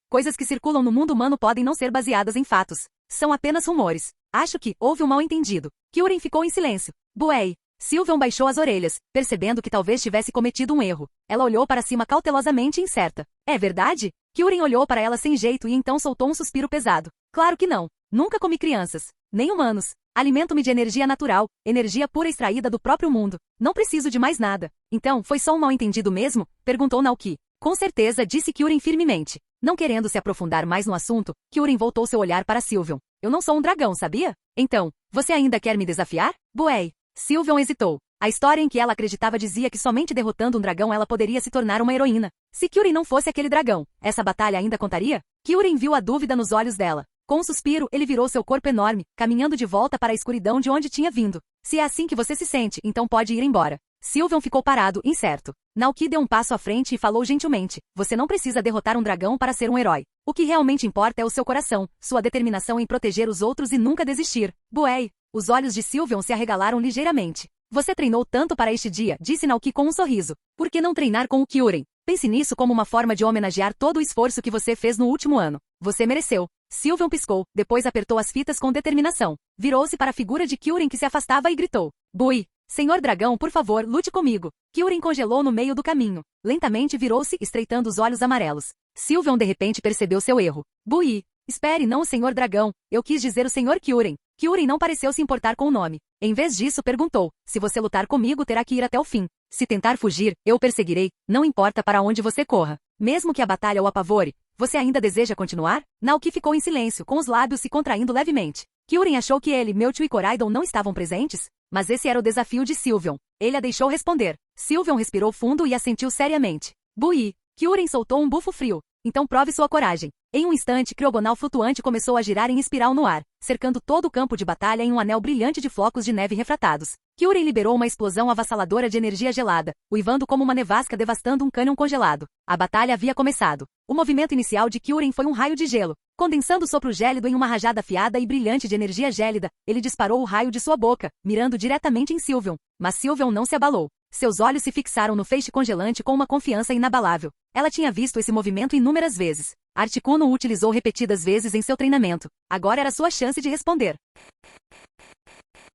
Coisas que circulam no mundo humano podem não ser baseadas em fatos. São apenas rumores. Acho que houve um mal-entendido. Kyurem ficou em silêncio. Buei. Sylveon baixou as orelhas, percebendo que talvez tivesse cometido um erro. Ela olhou para cima cautelosamente incerta. É verdade? Kyurem olhou para ela sem jeito e então soltou um suspiro pesado. Claro que não. Nunca comi crianças. Nem humanos. Alimento-me de energia natural, energia pura extraída do próprio mundo. Não preciso de mais nada. Então, foi só um mal-entendido mesmo? Perguntou Naoki. Com certeza, disse Kyurem firmemente. Não querendo se aprofundar mais no assunto, Kyurem voltou seu olhar para Sylveon. Eu não sou um dragão, sabia? Então, você ainda quer me desafiar? Buei. Sylveon hesitou. A história em que ela acreditava dizia que somente derrotando um dragão ela poderia se tornar uma heroína. Se Kyurem não fosse aquele dragão, essa batalha ainda contaria? Kyurem viu a dúvida nos olhos dela. Com um suspiro, ele virou seu corpo enorme, caminhando de volta para a escuridão de onde tinha vindo. Se é assim que você se sente, então pode ir embora. Sylveon ficou parado, incerto. Naoki deu um passo à frente e falou gentilmente. Você não precisa derrotar um dragão para ser um herói. O que realmente importa é o seu coração, sua determinação em proteger os outros e nunca desistir. Buei. Os olhos de Sylveon se arregalaram ligeiramente. Você treinou tanto para este dia, disse Naoki com um sorriso. Por que não treinar com o Kyurem? Pense nisso como uma forma de homenagear todo o esforço que você fez no último ano. Você mereceu. Sylveon piscou, depois apertou as fitas com determinação. Virou-se para a figura de Kyurem que se afastava e gritou. Bui! Senhor Dragão, por favor, lute comigo. Kyurem congelou no meio do caminho. Lentamente virou-se, estreitando os olhos amarelos. Sylveon de repente percebeu seu erro. Bui! Espere, não o Senhor Dragão. Eu quis dizer o Senhor Kyurem. Kyurem não pareceu se importar com o nome. Em vez disso, perguntou. Se você lutar comigo, terá que ir até o fim. Se tentar fugir, eu o perseguirei, não importa para onde você corra. Mesmo que a batalha o apavore, você ainda deseja continuar? Naoki ficou em silêncio, com os lábios se contraindo levemente. Kyurem achou que ele, Mewtwo e Koraidon não estavam presentes? Mas esse era o desafio de Sylveon. Ele a deixou responder. Sylveon respirou fundo e assentiu seriamente. Bui! Kyurem soltou um bufo frio. Então prove sua coragem. Em um instante, Cryogonal flutuante começou a girar em espiral no ar, cercando todo o campo de batalha em um anel brilhante de flocos de neve refratados. Kyurem liberou uma explosão avassaladora de energia gelada, uivando como uma nevasca devastando um cânion congelado. A batalha havia começado. O movimento inicial de Kyurem foi um raio de gelo. Condensando o sopro gélido em uma rajada afiada e brilhante de energia gélida, ele disparou o raio de sua boca, mirando diretamente em Sylveon. Mas Sylveon não se abalou. Seus olhos se fixaram no feixe congelante com uma confiança inabalável. Ela tinha visto esse movimento inúmeras vezes. Articuno o utilizou repetidas vezes em seu treinamento. Agora era sua chance de responder.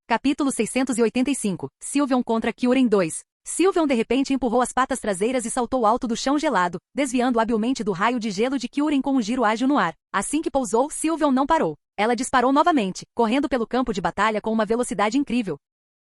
Capítulo 685. Sylveon contra Kyurem 2. Sylveon de repente empurrou as patas traseiras e saltou alto do chão gelado, desviando habilmente do raio de gelo de Kyurem com um giro ágil no ar. Assim que pousou, Sylveon não parou. Ela disparou novamente, correndo pelo campo de batalha com uma velocidade incrível.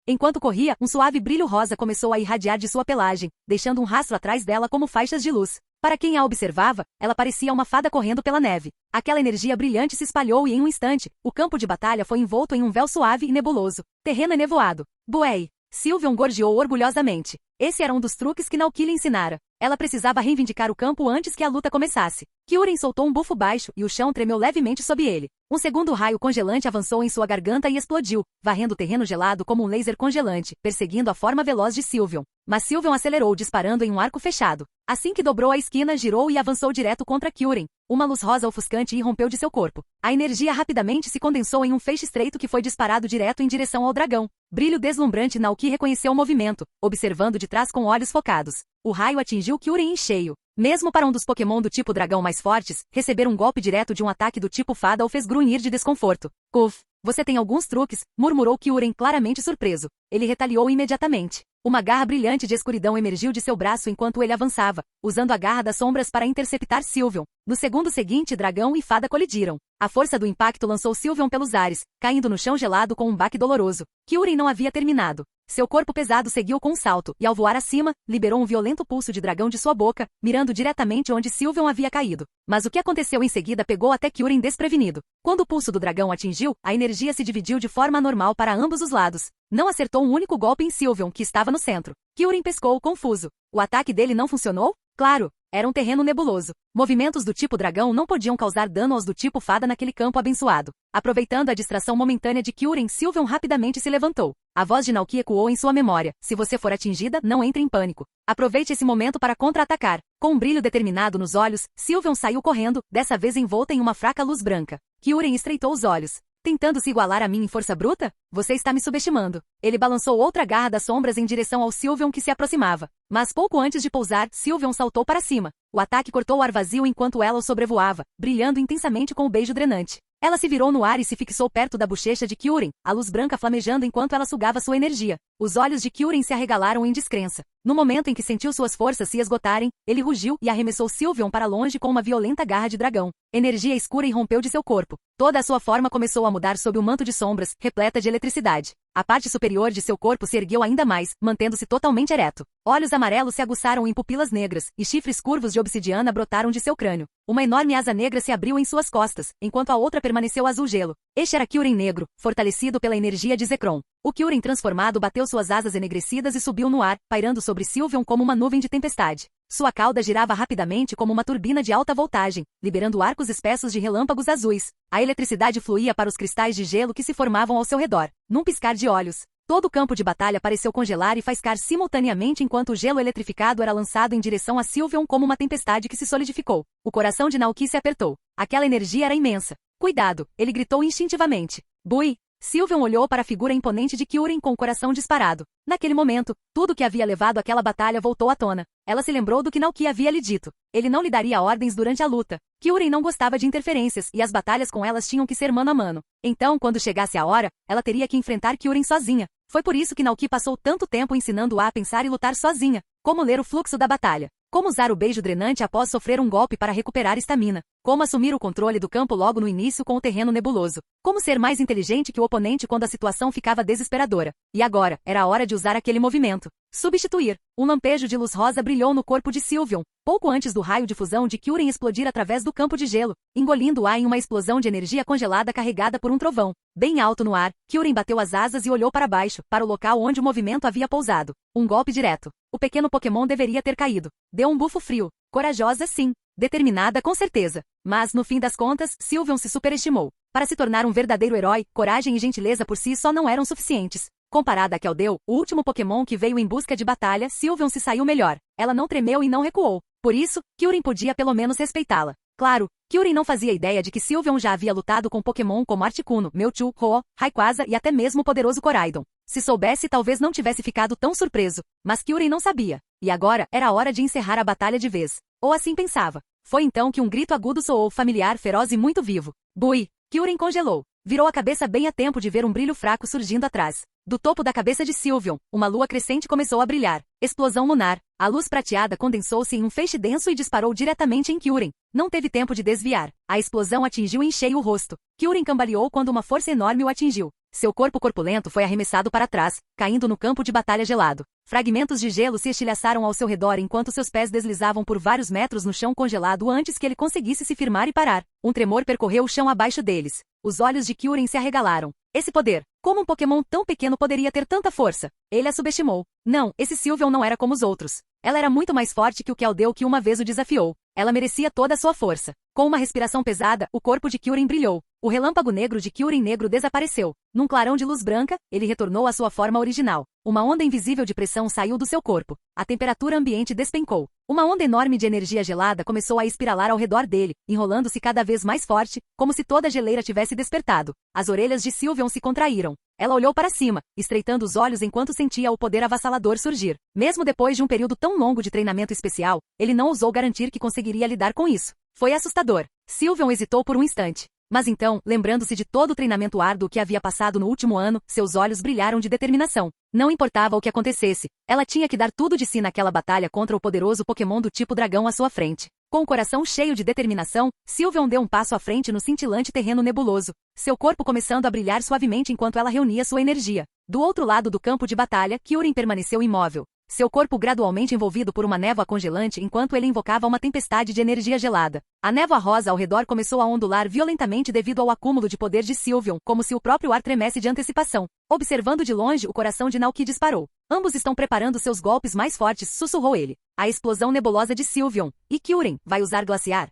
Enquanto corria, um suave brilho rosa começou a irradiar de sua pelagem, deixando um rastro atrás dela como faixas de luz. Para quem a observava, ela parecia uma fada correndo pela neve. Aquela energia brilhante se espalhou e em um instante, o campo de batalha foi envolto em um véu suave e nebuloso. Terreno enevoado. Buei! Sylveon gorjeou orgulhosamente. Esse era um dos truques que Naoki lhe ensinara. Ela precisava reivindicar o campo antes que a luta começasse. Kyurem soltou um bufo baixo e o chão tremeu levemente sob ele. Um segundo raio congelante avançou em sua garganta e explodiu, varrendo o terreno gelado como um laser congelante, perseguindo a forma veloz de Sylveon. Mas Sylveon acelerou, disparando em um arco fechado. Assim que dobrou a esquina, girou e avançou direto contra Kyurem. Uma luz rosa ofuscante irrompeu de seu corpo. A energia rapidamente se condensou em um feixe estreito que foi disparado direto em direção ao dragão. Brilho deslumbrante. Naoki reconheceu o movimento, observando de trás com olhos focados. O raio atingiu Kyurem em cheio. Mesmo para um dos Pokémon do tipo dragão mais fortes, receber um golpe direto de um ataque do tipo fada o fez grunhir de desconforto. Kuf, você tem alguns truques, murmurou Kyurem claramente surpreso. Ele retaliou imediatamente. Uma garra brilhante de escuridão emergiu de seu braço enquanto ele avançava, usando a garra das sombras para interceptar Sylveon. No segundo seguinte, dragão e fada colidiram. A força do impacto lançou Sylveon pelos ares, caindo no chão gelado com um baque doloroso. Kyurem não havia terminado. Seu corpo pesado seguiu com um salto, e ao voar acima, liberou um violento pulso de dragão de sua boca, mirando diretamente onde Sylveon havia caído. Mas o que aconteceu em seguida pegou até Kyurem desprevenido. Quando o pulso do dragão atingiu, a energia se dividiu de forma anormal para ambos os lados. Não acertou um único golpe em Sylveon, que estava no centro. Kyurem pescou, confuso. O ataque dele não funcionou? Claro, era um terreno nebuloso. Movimentos do tipo dragão não podiam causar dano aos do tipo fada naquele campo abençoado. Aproveitando a distração momentânea de Kyurem, Sylveon rapidamente se levantou. A voz de Naoki ecoou em sua memória. Se você for atingida, não entre em pânico. Aproveite esse momento para contra-atacar. Com um brilho determinado nos olhos, Sylveon saiu correndo, dessa vez envolta em uma fraca luz branca. Kyurem estreitou os olhos. Tentando se igualar a mim em força bruta? Você está me subestimando. Ele balançou outra garra das sombras em direção ao Sylveon que se aproximava. Mas pouco antes de pousar, Sylveon saltou para cima. O ataque cortou o ar vazio enquanto ela o sobrevoava, brilhando intensamente com o beijo drenante. Ela se virou no ar e se fixou perto da bochecha de Kyurem, a luz branca flamejando enquanto ela sugava sua energia. Os olhos de Kyurem se arregalaram em descrença. No momento em que sentiu suas forças se esgotarem, ele rugiu e arremessou Sylveon para longe com uma violenta garra de dragão. Energia escura irrompeu de seu corpo. Toda a sua forma começou a mudar sob o manto de sombras, repleta de eletricidade. A parte superior de seu corpo se ergueu ainda mais, mantendo-se totalmente ereto. Olhos amarelos se aguçaram em pupilas negras, e chifres curvos de obsidiana brotaram de seu crânio. Uma enorme asa negra se abriu em suas costas, enquanto a outra permaneceu azul gelo. Este era Kyurem negro, fortalecido pela energia de Zekrom. O Kyurem transformado bateu suas asas enegrecidas e subiu no ar, pairando sobre Sylveon como uma nuvem de tempestade. Sua cauda girava rapidamente como uma turbina de alta voltagem, liberando arcos espessos de relâmpagos azuis. A eletricidade fluía para os cristais de gelo que se formavam ao seu redor. Num piscar de olhos, todo o campo de batalha pareceu congelar e faiscar simultaneamente enquanto o gelo eletrificado era lançado em direção a Sylveon como uma tempestade que se solidificou. O coração de Naoki se apertou. Aquela energia era imensa. Cuidado! Ele gritou instintivamente. Bui! Sylveon olhou para a figura imponente de Kyurem com o coração disparado. Naquele momento, tudo que havia levado àquela batalha voltou à tona. Ela se lembrou do que Naoki havia lhe dito. Ele não lhe daria ordens durante a luta. Kyurem não gostava de interferências e as batalhas com elas tinham que ser mano a mano. Então, quando chegasse a hora, ela teria que enfrentar Kyurem sozinha. Foi por isso que Naoki passou tanto tempo ensinando-a a pensar e lutar sozinha. Como ler o fluxo da batalha. Como usar o beijo drenante após sofrer um golpe para recuperar estamina. Como assumir o controle do campo logo no início com o terreno nebuloso. Como ser mais inteligente que o oponente quando a situação ficava desesperadora. E agora, era a hora de usar aquele movimento. Substituir. Um lampejo de luz rosa brilhou no corpo de Sylveon, pouco antes do raio de fusão de Kyurem explodir através do campo de gelo, engolindo-a em uma explosão de energia congelada carregada por um trovão. Bem alto no ar, Kyurem bateu as asas e olhou para baixo, para o local onde o movimento havia pousado. Um golpe direto. O pequeno Pokémon deveria ter caído. Deu um bufo frio. Corajosa sim. Determinada com certeza. Mas, no fim das contas, Sylveon se superestimou. Para se tornar um verdadeiro herói, coragem e gentileza por si só não eram suficientes. Comparada a Keldeo, o último Pokémon que veio em busca de batalha, Sylveon se saiu melhor. Ela não tremeu e não recuou. Por isso, Kyurem podia pelo menos respeitá-la. Claro, Kyurem não fazia ideia de que Sylveon já havia lutado com Pokémon como Articuno, Mewtwo, Ho, Rayquaza e até mesmo o poderoso Koraidon. Se soubesse, talvez não tivesse ficado tão surpreso. Mas Kyurem não sabia. E agora, era a hora de encerrar a batalha de vez. Ou assim pensava. Foi então que um grito agudo soou, familiar, feroz e muito vivo. Bui! Kyurem congelou. Virou a cabeça bem a tempo de ver um brilho fraco surgindo atrás. Do topo da cabeça de Sylveon, uma lua crescente começou a brilhar. Explosão lunar. A luz prateada condensou-se em um feixe denso e disparou diretamente em Kyurem. Não teve tempo de desviar. A explosão atingiu em cheio o rosto. Kyurem cambaleou quando uma força enorme o atingiu. Seu corpo corpulento foi arremessado para trás, caindo no campo de batalha gelado. Fragmentos de gelo se estilhaçaram ao seu redor enquanto seus pés deslizavam por vários metros no chão congelado antes que ele conseguisse se firmar e parar. Um tremor percorreu o chão abaixo deles. Os olhos de Kyurem se arregalaram. Esse poder! Como um Pokémon tão pequeno poderia ter tanta força? Ele a subestimou. Não, esse Sylveon não era como os outros. Ela era muito mais forte que o Keldeo que uma vez o desafiou. Ela merecia toda a sua força. Com uma respiração pesada, o corpo de Kyurem brilhou. O relâmpago negro de Kyurem negro desapareceu. Num clarão de luz branca, ele retornou à sua forma original. Uma onda invisível de pressão saiu do seu corpo. A temperatura ambiente despencou. Uma onda enorme de energia gelada começou a espiralar ao redor dele, enrolando-se cada vez mais forte, como se toda a geleira tivesse despertado. As orelhas de Sylveon se contraíram. Ela olhou para cima, estreitando os olhos enquanto sentia o poder avassalador surgir. Mesmo depois de um período tão longo de treinamento especial, ele não ousou garantir que conseguiria lidar com isso. Foi assustador. Sylveon hesitou por um instante. Mas então, lembrando-se de todo o treinamento árduo que havia passado no último ano, seus olhos brilharam de determinação. Não importava o que acontecesse, ela tinha que dar tudo de si naquela batalha contra o poderoso Pokémon do tipo dragão à sua frente. Com o coração cheio de determinação, Sylveon deu um passo à frente no cintilante terreno nebuloso, seu corpo começando a brilhar suavemente enquanto ela reunia sua energia. Do outro lado do campo de batalha, Kyurem permaneceu imóvel. Seu corpo gradualmente envolvido por uma névoa congelante enquanto ele invocava uma tempestade de energia gelada. A névoa rosa ao redor começou a ondular violentamente devido ao acúmulo de poder de Sylveon, como se o próprio ar tremesse de antecipação. Observando de longe, o coração de Naoki disparou. Ambos estão preparando seus golpes mais fortes, sussurrou ele. A explosão nebulosa de Sylveon. E Kyurem, vai usar glaciar?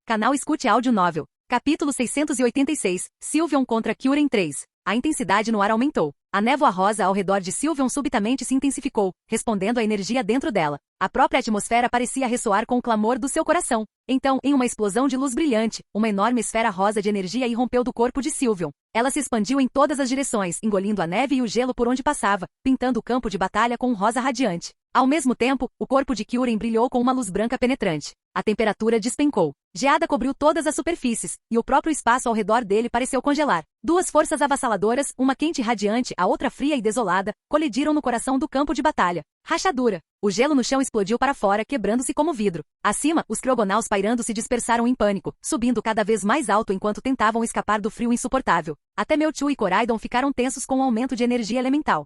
Canal Escute Áudio Novel. Capítulo 686. Sylveon contra Kyurem 3. A intensidade no ar aumentou. A névoa rosa ao redor de Sylveon subitamente se intensificou, respondendo à energia dentro dela. A própria atmosfera parecia ressoar com o clamor do seu coração. Então, em uma explosão de luz brilhante, uma enorme esfera rosa de energia irrompeu do corpo de Sylveon. Ela se expandiu em todas as direções, engolindo a neve e o gelo por onde passava, pintando o campo de batalha com um rosa radiante. Ao mesmo tempo, o corpo de Kyurem brilhou com uma luz branca penetrante. A temperatura despencou. Geada cobriu todas as superfícies, e o próprio espaço ao redor dele pareceu congelar. Duas forças avassaladoras, uma quente e radiante, a outra fria e desolada, colidiram no coração do campo de batalha. Rachadura. O gelo no chão explodiu para fora, quebrando-se como vidro. Acima, os Cryogonals pairando se dispersaram em pânico, subindo cada vez mais alto enquanto tentavam escapar do frio insuportável. Até Mewtwo e Koraidon ficaram tensos com o aumento de energia elemental.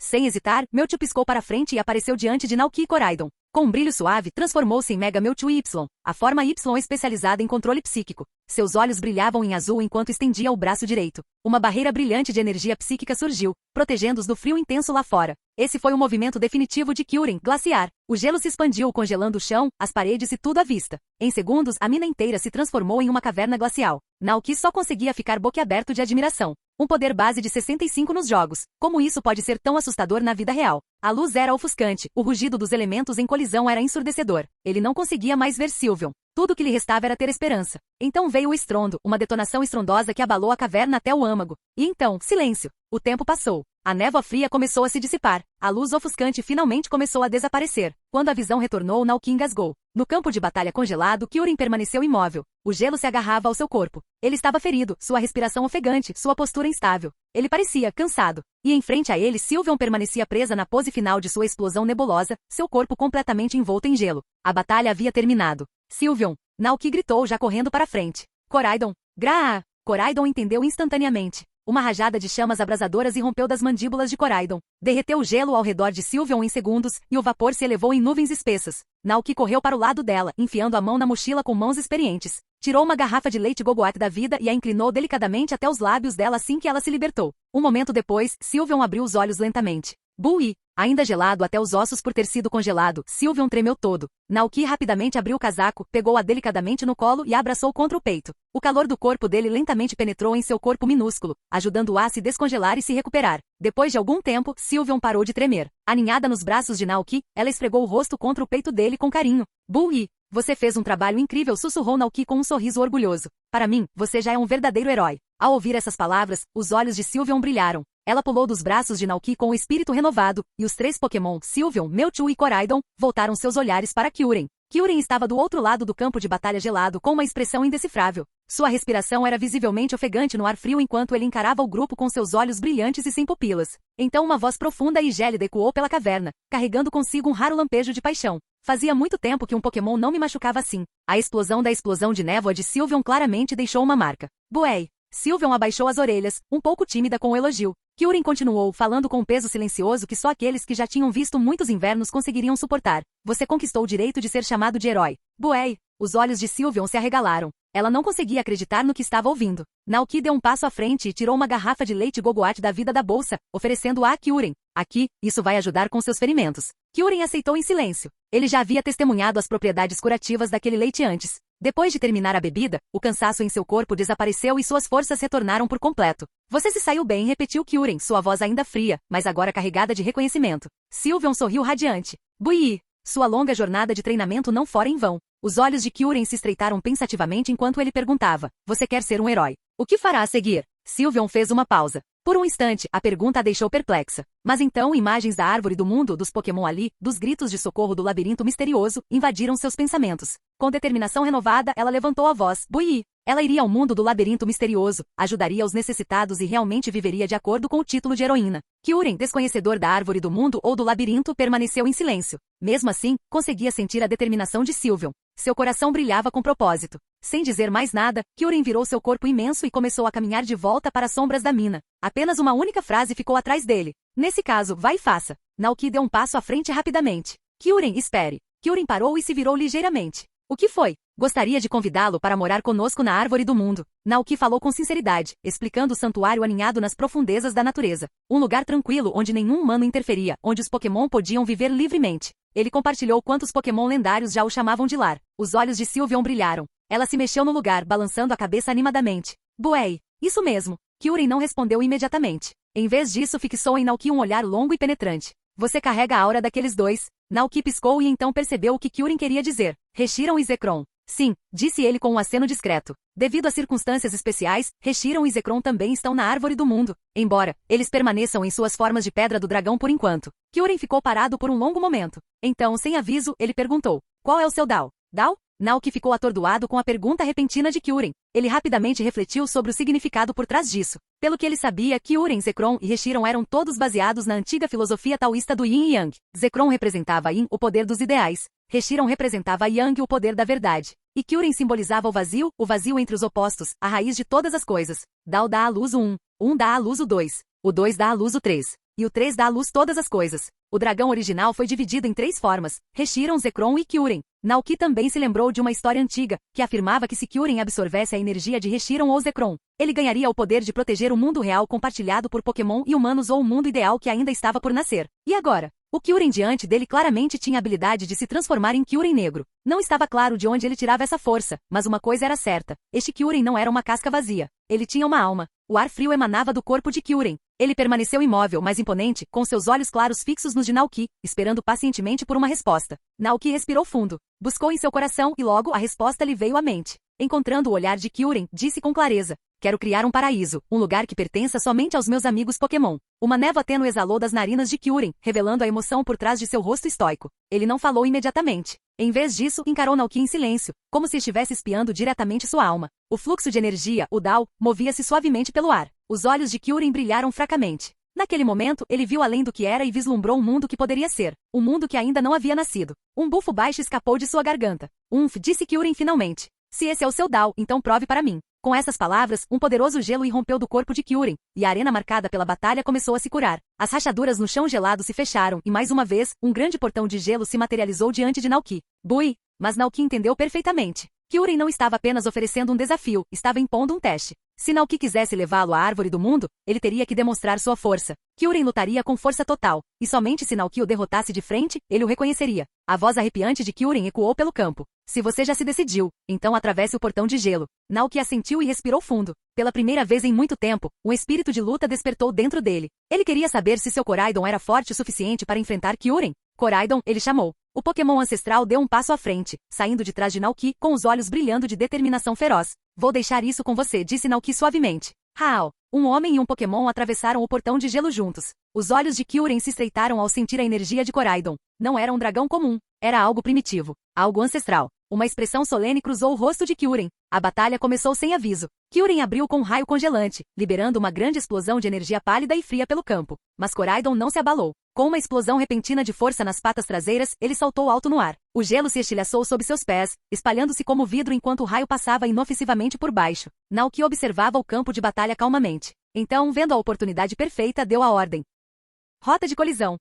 Sem hesitar, Mewtwo piscou para frente e apareceu diante de Naoki e Koraidon. Com um brilho suave, transformou-se em Mega Mewtwo Y, a forma Y especializada em controle psíquico. Seus olhos brilhavam em azul enquanto estendia o braço direito. Uma barreira brilhante de energia psíquica surgiu, protegendo-os do frio intenso lá fora. Esse foi o movimento definitivo de Kyurem, glaciar. O gelo se expandiu, congelando o chão, as paredes e tudo à vista. Em segundos, a mina inteira se transformou em uma caverna glacial. Naoki só conseguia ficar boquiaberto de admiração. Um poder base de 65 nos jogos. Como isso pode ser tão assustador na vida real? A luz era ofuscante, o rugido dos elementos em colisão era ensurdecedor. Ele não conseguia mais ver Sylveon. Tudo o que lhe restava era ter esperança. Então veio o estrondo, uma detonação estrondosa que abalou a caverna até o âmago. E então, silêncio. O tempo passou. A névoa fria começou a se dissipar. A luz ofuscante finalmente começou a desaparecer. Quando a visão retornou, Naoki engasgou. No campo de batalha congelado, Kyurem permaneceu imóvel. O gelo se agarrava ao seu corpo. Ele estava ferido, sua respiração ofegante, sua postura instável. Ele parecia cansado. E em frente a ele, Sylveon permanecia presa na pose final de sua explosão nebulosa, seu corpo completamente envolto em gelo. A batalha havia terminado. Sylveon! Naoki gritou já correndo para frente. Koraidon! Gra! Koraidon entendeu instantaneamente. Uma rajada de chamas abrasadoras irrompeu das mandíbulas de Koraidon. Derreteu o gelo ao redor de Sylveon em segundos, e o vapor se elevou em nuvens espessas. Naoki correu para o lado dela, enfiando a mão na mochila com mãos experientes. Tirou uma garrafa de leite Gogoat da vida e a inclinou delicadamente até os lábios dela assim que ela se libertou. Um momento depois, Sylveon abriu os olhos lentamente. Bui! Ainda gelado até os ossos por ter sido congelado, Sylveon tremeu todo. Naoki rapidamente abriu o casaco, pegou-a delicadamente no colo e a abraçou contra o peito. O calor do corpo dele lentamente penetrou em seu corpo minúsculo, ajudando-o a se descongelar e se recuperar. Depois de algum tempo, Sylveon parou de tremer. Aninhada nos braços de Naoki, ela esfregou o rosto contra o peito dele com carinho. Bui! Você fez um trabalho incrível, sussurrou Naoki com um sorriso orgulhoso. Para mim, você já é um verdadeiro herói. Ao ouvir essas palavras, os olhos de Sylveon brilharam. Ela pulou dos braços de Naoki com o espírito renovado, e os três Pokémon, Sylveon, Mewtwo e Koraidon, voltaram seus olhares para Kyurem. Kyurem estava do outro lado do campo de batalha gelado com uma expressão indecifrável. Sua respiração era visivelmente ofegante no ar frio enquanto ele encarava o grupo com seus olhos brilhantes e sem pupilas. Então uma voz profunda e gélida ecoou pela caverna, carregando consigo um raro lampejo de paixão. Fazia muito tempo que um Pokémon não me machucava assim. A explosão da explosão de névoa de Sylveon claramente deixou uma marca. Bué! Sylveon abaixou as orelhas, um pouco tímida com o elogio. Kyurem continuou, falando com um peso silencioso que só aqueles que já tinham visto muitos invernos conseguiriam suportar. Você conquistou o direito de ser chamado de herói. Bué! Os olhos de Sylveon se arregalaram. Ela não conseguia acreditar no que estava ouvindo. Naoki deu um passo à frente e tirou uma garrafa de leite Gogoat da vida da bolsa, oferecendo-a a Kyurem. Aqui, isso vai ajudar com seus ferimentos. Kyurem aceitou em silêncio. Ele já havia testemunhado as propriedades curativas daquele leite antes. Depois de terminar a bebida, o cansaço em seu corpo desapareceu e suas forças retornaram por completo. Você se saiu bem, repetiu Kyurem, sua voz ainda fria, mas agora carregada de reconhecimento. Sylveon sorriu radiante. Buí! Sua longa jornada de treinamento não fora em vão. Os olhos de Kyurem se estreitaram pensativamente enquanto ele perguntava: você quer ser um herói? O que fará a seguir? Sylveon fez uma pausa. Por um instante, a pergunta a deixou perplexa. Mas então imagens da árvore do mundo, dos Pokémon ali, dos gritos de socorro do labirinto misterioso, invadiram seus pensamentos. Com determinação renovada, ela levantou a voz. Buí! Ela iria ao mundo do labirinto misterioso, ajudaria os necessitados e realmente viveria de acordo com o título de heroína. Kyurem, desconhecedor da árvore do mundo ou do labirinto, permaneceu em silêncio. Mesmo assim, conseguia sentir a determinação de Sylveon. Seu coração brilhava com propósito. Sem dizer mais nada, Kyurem virou seu corpo imenso e começou a caminhar de volta para as sombras da mina. Apenas uma única frase ficou atrás dele. Nesse caso, vá e faça. Naoki deu um passo à frente rapidamente. Kyurem, espere. Kyurem parou e se virou ligeiramente. O que foi? Gostaria de convidá-lo para morar conosco na árvore do mundo. Naoki falou com sinceridade, explicando o santuário aninhado nas profundezas da natureza. Um lugar tranquilo onde nenhum humano interferia, onde os Pokémon podiam viver livremente. Ele compartilhou quantos Pokémon lendários já o chamavam de lar. Os olhos de Sylveon brilharam. Ela se mexeu no lugar, balançando a cabeça animadamente. Bué! Isso mesmo. Kyurem não respondeu imediatamente. Em vez disso, fixou em Naoki um olhar longo e penetrante. Você carrega a aura daqueles dois. Naoki piscou e então percebeu o que Kyurem queria dizer. Reshiram e Zekrom. Sim, disse ele com um aceno discreto. Devido a circunstâncias especiais, Reshiram e Zekrom também estão na árvore do mundo, embora eles permaneçam em suas formas de pedra do dragão por enquanto. Kyurem ficou parado por um longo momento. Então, sem aviso, ele perguntou: qual é o seu Dao? Dao? Naoki ficou atordoado com a pergunta repentina de Kyurem. Ele rapidamente refletiu sobre o significado por trás disso. Pelo que ele sabia, Kyurem, Zekrom e Reshiram eram todos baseados na antiga filosofia taoísta do Yin e Yang. Zekrom representava Yin, o poder dos ideais. Reshiram representava Yang, o poder da verdade. E Kyurem simbolizava o vazio entre os opostos, a raiz de todas as coisas. Dao dá à luz o 1, 1 dá à luz o 2, o 2 dá à luz o 3, e o 3 dá à luz todas as coisas. O dragão original foi dividido em 3 formas: Reshiram, Zekrom e Kyurem. Naoki também se lembrou de uma história antiga, que afirmava que se Kyurem absorvesse a energia de Reshiram ou Zekrom, ele ganharia o poder de proteger o mundo real compartilhado por Pokémon e humanos ou o mundo ideal que ainda estava por nascer. E agora? O Kyurem diante dele claramente tinha a habilidade de se transformar em Kyurem negro. Não estava claro de onde ele tirava essa força, mas uma coisa era certa. Este Kyurem não era uma casca vazia. Ele tinha uma alma. O ar frio emanava do corpo de Kyurem. Ele permaneceu imóvel, mas imponente, com seus olhos claros fixos nos de Naoki, esperando pacientemente por uma resposta. Naoki respirou fundo. Buscou em seu coração e logo a resposta lhe veio à mente. Encontrando o olhar de Kyurem, disse com clareza: quero criar um paraíso, um lugar que pertença somente aos meus amigos Pokémon. Uma névoa tênue exalou das narinas de Kyurem, revelando a emoção por trás de seu rosto estoico. Ele não falou imediatamente. Em vez disso, encarou Naoki em silêncio, como se estivesse espiando diretamente sua alma. O fluxo de energia, o Dao, movia-se suavemente pelo ar. Os olhos de Kyurem brilharam fracamente. Naquele momento, ele viu além do que era e vislumbrou um mundo que poderia ser. Um mundo que ainda não havia nascido. Um bufo baixo escapou de sua garganta. Disse Kyurem finalmente. Se esse é o seu Dao, então prove para mim. Com essas palavras, um poderoso gelo irrompeu do corpo de Kyurem, e a arena marcada pela batalha começou a se curar. As rachaduras no chão gelado se fecharam, e mais uma vez, um grande portão de gelo se materializou diante de Naoki. Bui! Mas Naoki entendeu perfeitamente. Kyurem não estava apenas oferecendo um desafio, estava impondo um teste. Se Naoki quisesse levá-lo à árvore do mundo, ele teria que demonstrar sua força. Kyurem lutaria com força total, e somente se Naoki o derrotasse de frente, ele o reconheceria. A voz arrepiante de Kyurem ecoou pelo campo. Se você já se decidiu, então atravesse o portão de gelo. Naoki assentiu e respirou fundo. Pela primeira vez em muito tempo, um espírito de luta despertou dentro dele. Ele queria saber se seu Koraidon era forte o suficiente para enfrentar Kyurem. Koraidon, ele chamou. O Pokémon ancestral deu um passo à frente, saindo de trás de Naoki, com os olhos brilhando de determinação feroz. Vou deixar isso com você, disse Naoki suavemente. Hao! Um homem e um Pokémon atravessaram o portão de gelo juntos. Os olhos de Kyurem se estreitaram ao sentir a energia de Koraidon. Não era um dragão comum. Era algo primitivo. Algo ancestral. Uma expressão solene cruzou o rosto de Kyurem. A batalha começou sem aviso. Kyurem abriu com um raio congelante, liberando uma grande explosão de energia pálida e fria pelo campo. Mas Koraidon não se abalou. Com uma explosão repentina de força nas patas traseiras, ele saltou alto no ar. O gelo se estilhaçou sob seus pés, espalhando-se como vidro enquanto o raio passava inofensivamente por baixo. Naoki observava o campo de batalha calmamente. Então, vendo a oportunidade perfeita, deu a ordem. Rota de colisão.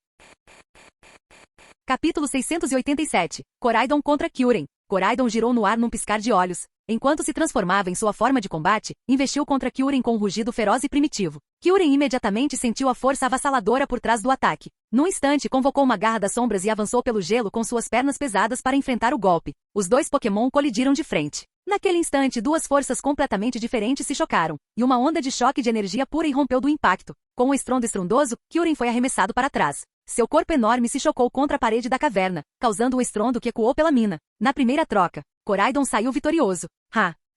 Capítulo 687. Koraidon contra Kyurem. Koraidon girou no ar num piscar de olhos. Enquanto se transformava em sua forma de combate, investiu contra Kyurem com um rugido feroz e primitivo. Kyurem imediatamente sentiu a força avassaladora por trás do ataque. Num instante, convocou uma garra das sombras e avançou pelo gelo com suas pernas pesadas para enfrentar o golpe. Os dois Pokémon colidiram de frente. Naquele instante, duas forças completamente diferentes se chocaram, e uma onda de choque de energia pura irrompeu do impacto. Com um estrondo estrondoso, Kyurem foi arremessado para trás. Seu corpo enorme se chocou contra a parede da caverna, causando um estrondo que ecoou pela mina. Na primeira troca, Koraidon saiu vitorioso.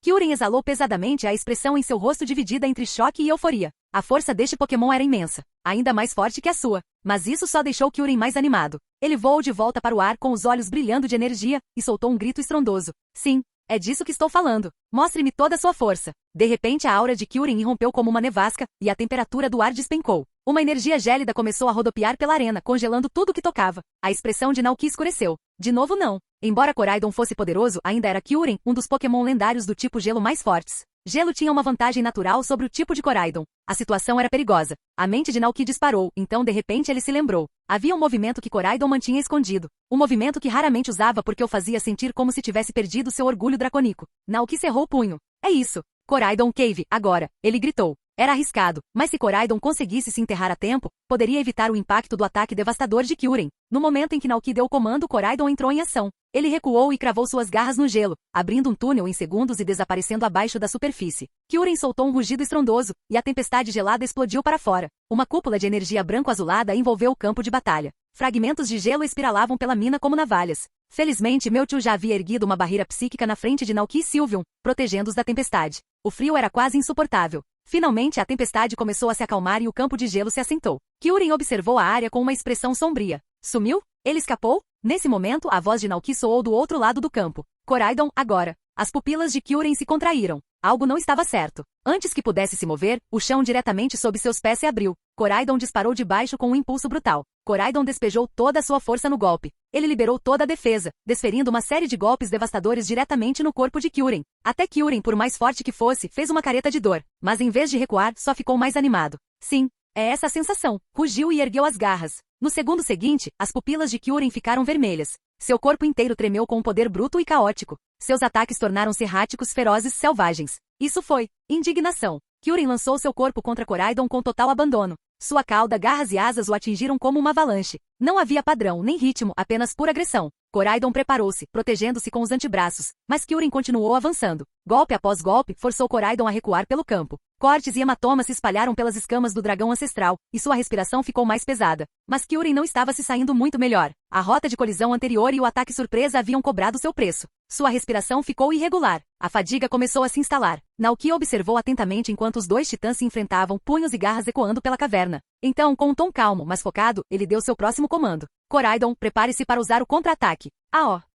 Kyurem exalou pesadamente, a expressão em seu rosto dividida entre choque e euforia. A força deste Pokémon era imensa, ainda mais forte que a sua. Mas isso só deixou Kyurem mais animado. Ele voou de volta para o ar com os olhos brilhando de energia, e soltou um grito estrondoso. Sim, é disso que estou falando. Mostre-me toda a sua força. De repente a aura de Kyurem irrompeu como uma nevasca, e a temperatura do ar despencou. Uma energia gélida começou a rodopiar pela arena, congelando tudo que tocava. A expressão de Naoki escureceu. De novo não. Embora Koraidon fosse poderoso, ainda era Kyurem, um dos Pokémon lendários do tipo gelo mais fortes. Gelo tinha uma vantagem natural sobre o tipo de Koraidon. A situação era perigosa. A mente de Naoki disparou, então de repente ele se lembrou. Havia um movimento que Koraidon mantinha escondido. Um movimento que raramente usava porque o fazia sentir como se tivesse perdido seu orgulho dracônico. Naoki cerrou o punho. É isso. Koraidon Cave, agora. Ele gritou. Era arriscado, mas se Koraidon conseguisse se enterrar a tempo, poderia evitar o impacto do ataque devastador de Kyurem. No momento em que Naoki deu o comando, Koraidon entrou em ação. Ele recuou e cravou suas garras no gelo, abrindo um túnel em segundos e desaparecendo abaixo da superfície. Kyurem soltou um rugido estrondoso, e a tempestade gelada explodiu para fora. Uma cúpula de energia branco-azulada envolveu o campo de batalha. Fragmentos de gelo espiralavam pela mina como navalhas. Felizmente, Mewtwo já havia erguido uma barreira psíquica na frente de Naoki e Sylveon, protegendo-os da tempestade. O frio era quase insuportável. Finalmente, a tempestade começou a se acalmar e o campo de gelo se assentou. Kyurem observou a área com uma expressão sombria. Sumiu? Ele escapou? Nesse momento, a voz de Naoki soou do outro lado do campo. Koraidon, agora. As pupilas de Kyurem se contraíram. Algo não estava certo. Antes que pudesse se mover, o chão diretamente sob seus pés se abriu. Koraidon disparou de baixo com um impulso brutal. Koraidon despejou toda a sua força no golpe. Ele liberou toda a defesa, desferindo uma série de golpes devastadores diretamente no corpo de Kyurem. Até Kyurem, por mais forte que fosse, fez uma careta de dor. Mas em vez de recuar, só ficou mais animado. Sim, é essa a sensação. Rugiu e ergueu as garras. No segundo seguinte, as pupilas de Kyurem ficaram vermelhas. Seu corpo inteiro tremeu com um poder bruto e caótico. Seus ataques tornaram-se erráticos, ferozes, selvagens. Isso foi indignação. Kyurem lançou seu corpo contra Koraidon com total abandono. Sua cauda, garras e asas o atingiram como uma avalanche. Não havia padrão, nem ritmo, apenas pura agressão. Koraidon preparou-se, protegendo-se com os antebraços, mas Kyurem continuou avançando. Golpe após golpe, forçou Koraidon a recuar pelo campo. Cortes e hematomas se espalharam pelas escamas do dragão ancestral, e sua respiração ficou mais pesada. Mas Kyurem não estava se saindo muito melhor. A rota de colisão anterior e o ataque surpresa haviam cobrado seu preço. Sua respiração ficou irregular. A fadiga começou a se instalar. Naoki observou atentamente enquanto os dois titãs se enfrentavam, punhos e garras ecoando pela caverna. Então, com um tom calmo, mas focado, ele deu seu próximo comando. Koraidon, prepare-se para usar o contra-ataque.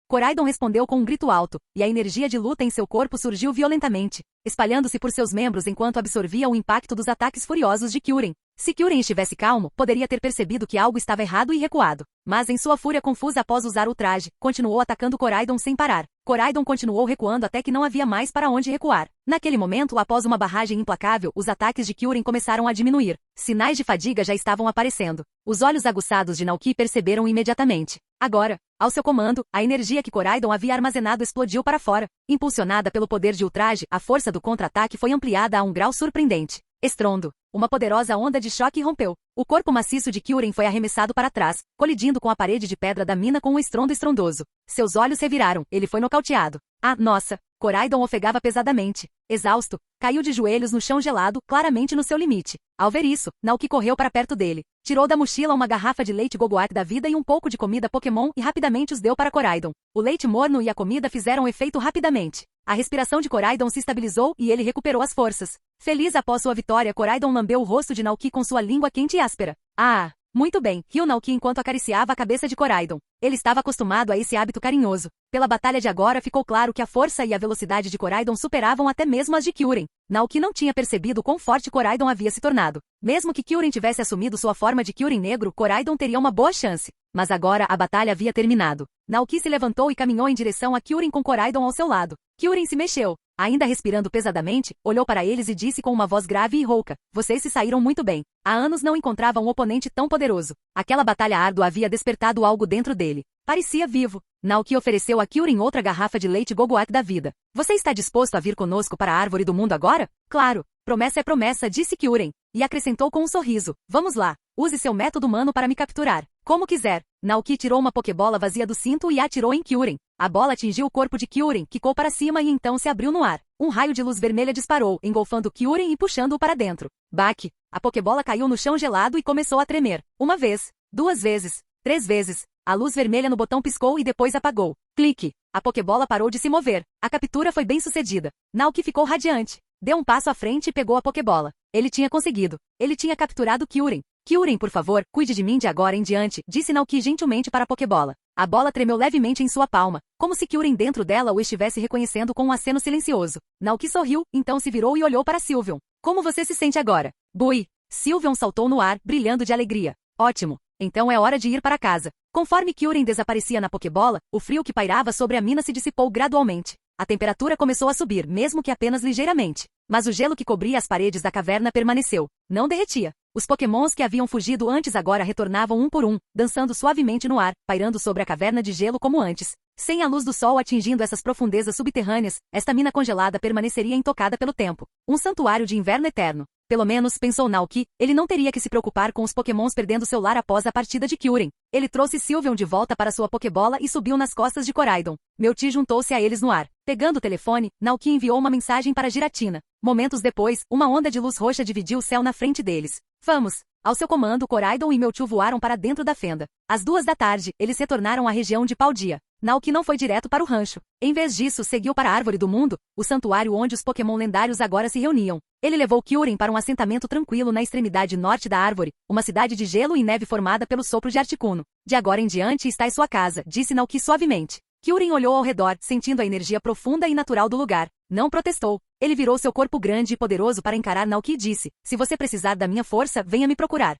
Koraidon respondeu com um grito alto, e a energia de luta em seu corpo surgiu violentamente, espalhando-se por seus membros enquanto absorvia o impacto dos ataques furiosos de Kyurem. Se Kyurem estivesse calmo, poderia ter percebido que algo estava errado e recuado. Mas em sua fúria confusa após usar o traje, continuou atacando Koraidon sem parar. Koraidon continuou recuando até que não havia mais para onde recuar. Naquele momento, após uma barragem implacável, os ataques de Kyurem começaram a diminuir. Sinais de fadiga já estavam aparecendo. Os olhos aguçados de Naoki perceberam imediatamente. Agora, ao seu comando, a energia que Koraidon havia armazenado explodiu para fora. Impulsionada pelo poder de ultraje, a força do contra-ataque foi ampliada a um grau surpreendente. Estrondo. Uma poderosa onda de choque rompeu. O corpo maciço de Kyurem foi arremessado para trás, colidindo com a parede de pedra da mina com um estrondo estrondoso. Seus olhos reviraram, ele foi nocauteado. Ah, nossa! Koraidon ofegava pesadamente. Exausto, caiu de joelhos no chão gelado, claramente no seu limite. Ao ver isso, Naoki correu para perto dele. Tirou da mochila uma garrafa de leite Gogoat da vida e um pouco de comida Pokémon e rapidamente os deu para Koraidon. O leite morno e a comida fizeram efeito rapidamente. A respiração de Koraidon se estabilizou e ele recuperou as forças. Feliz após sua vitória, Koraidon lambeu o rosto de Naoki com sua língua quente e áspera. Ah, muito bem, riu Naoki enquanto acariciava a cabeça de Koraidon. Ele estava acostumado a esse hábito carinhoso. Pela batalha de agora ficou claro que a força e a velocidade de Koraidon superavam até mesmo as de Kyurem. Naoki não tinha percebido quão forte Koraidon havia se tornado. Mesmo que Kyurem tivesse assumido sua forma de Kyurem negro, Koraidon teria uma boa chance. Mas agora a batalha havia terminado. Naoki se levantou e caminhou em direção a Kyurem com Koraidon ao seu lado. Kyurem se mexeu. Ainda respirando pesadamente, olhou para eles e disse com uma voz grave e rouca: vocês se saíram muito bem. Há anos não encontrava um oponente tão poderoso. Aquela batalha árdua havia despertado algo dentro dele. Parecia vivo. Naoki ofereceu a Kyurem outra garrafa de leite Goguak da vida. Você está disposto a vir conosco para a árvore do mundo agora? Claro. Promessa é promessa, disse Kyurem. E acrescentou com um sorriso: vamos lá. Use seu método humano para me capturar. Como quiser. Naoki tirou uma pokebola vazia do cinto e a atirou em Kyurem. A bola atingiu o corpo de Kyurem, quicou para cima e então se abriu no ar. Um raio de luz vermelha disparou, engolfando Kyurem e puxando-o para dentro. Baque! A pokebola caiu no chão gelado e começou a tremer. Uma vez, 2 vezes, 3 vezes. A luz vermelha no botão piscou e depois apagou. Clique! A pokebola parou de se mover. A captura foi bem sucedida. Naoki ficou radiante. Deu um passo à frente e pegou a pokebola. Ele tinha conseguido. Ele tinha capturado Kyurem. Kyurem, por favor, cuide de mim de agora em diante, disse Naoki gentilmente para a pokebola. A bola tremeu levemente em sua palma, como se Kyurem dentro dela o estivesse reconhecendo com um aceno silencioso. Naoki sorriu, então se virou e olhou para Sylveon. Como você se sente agora? Bui! Sylveon saltou no ar, brilhando de alegria. Ótimo! Então é hora de ir para casa. Conforme Kyurem desaparecia na pokebola, o frio que pairava sobre a mina se dissipou gradualmente. A temperatura começou a subir, mesmo que apenas ligeiramente. Mas o gelo que cobria as paredes da caverna permaneceu. Não derretia. Os pokémons que haviam fugido antes agora retornavam um por um, dançando suavemente no ar, pairando sobre a caverna de gelo como antes. Sem a luz do sol atingindo essas profundezas subterrâneas, esta mina congelada permaneceria intocada pelo tempo. Um santuário de inverno eterno. Pelo menos, pensou Naoki, ele não teria que se preocupar com os pokémons perdendo seu lar após a partida de Kyurem. Ele trouxe Sylveon de volta para sua pokebola e subiu nas costas de Koraidon. Mewtwo juntou-se a eles no ar. Pegando o telefone, Naoki enviou uma mensagem para Giratina. Momentos depois, uma onda de luz roxa dividiu o céu na frente deles. Vamos! Ao seu comando, Koraidon e Mewtwo voaram para dentro da fenda. Às 2 da tarde, eles retornaram à região de Paldia. Naoki não foi direto para o rancho. Em vez disso, seguiu para a Árvore do Mundo, o santuário onde os Pokémon lendários agora se reuniam. Ele levou Kyurem para um assentamento tranquilo na extremidade norte da árvore, uma cidade de gelo e neve formada pelo sopro de Articuno. De agora em diante está em sua casa, disse Naoki suavemente. Kyurem olhou ao redor, sentindo a energia profunda e natural do lugar. Não protestou. Ele virou seu corpo grande e poderoso para encarar Naoki e disse: se você precisar da minha força, venha me procurar.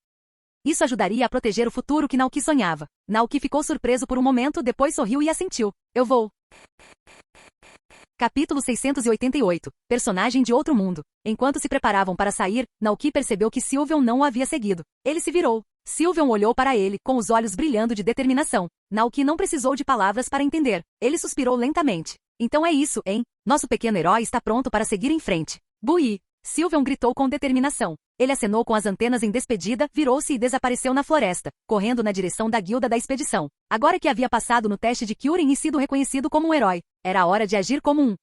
Isso ajudaria a proteger o futuro que Naoki sonhava. Naoki ficou surpreso por um momento, depois sorriu e assentiu. Eu vou. Capítulo 688. Personagem de outro mundo. Enquanto se preparavam para sair, Naoki percebeu que Sylveon não o havia seguido. Ele se virou. Sylveon olhou para ele, com os olhos brilhando de determinação. Naoki não precisou de palavras para entender. Ele suspirou lentamente. Então é isso, hein? Nosso pequeno herói está pronto para seguir em frente. Bui! Sylveon gritou com determinação. Ele acenou com as antenas em despedida, virou-se e desapareceu na floresta, correndo na direção da guilda da expedição. Agora que havia passado no teste de Kyurem e sido reconhecido como um herói, era a hora de agir como um.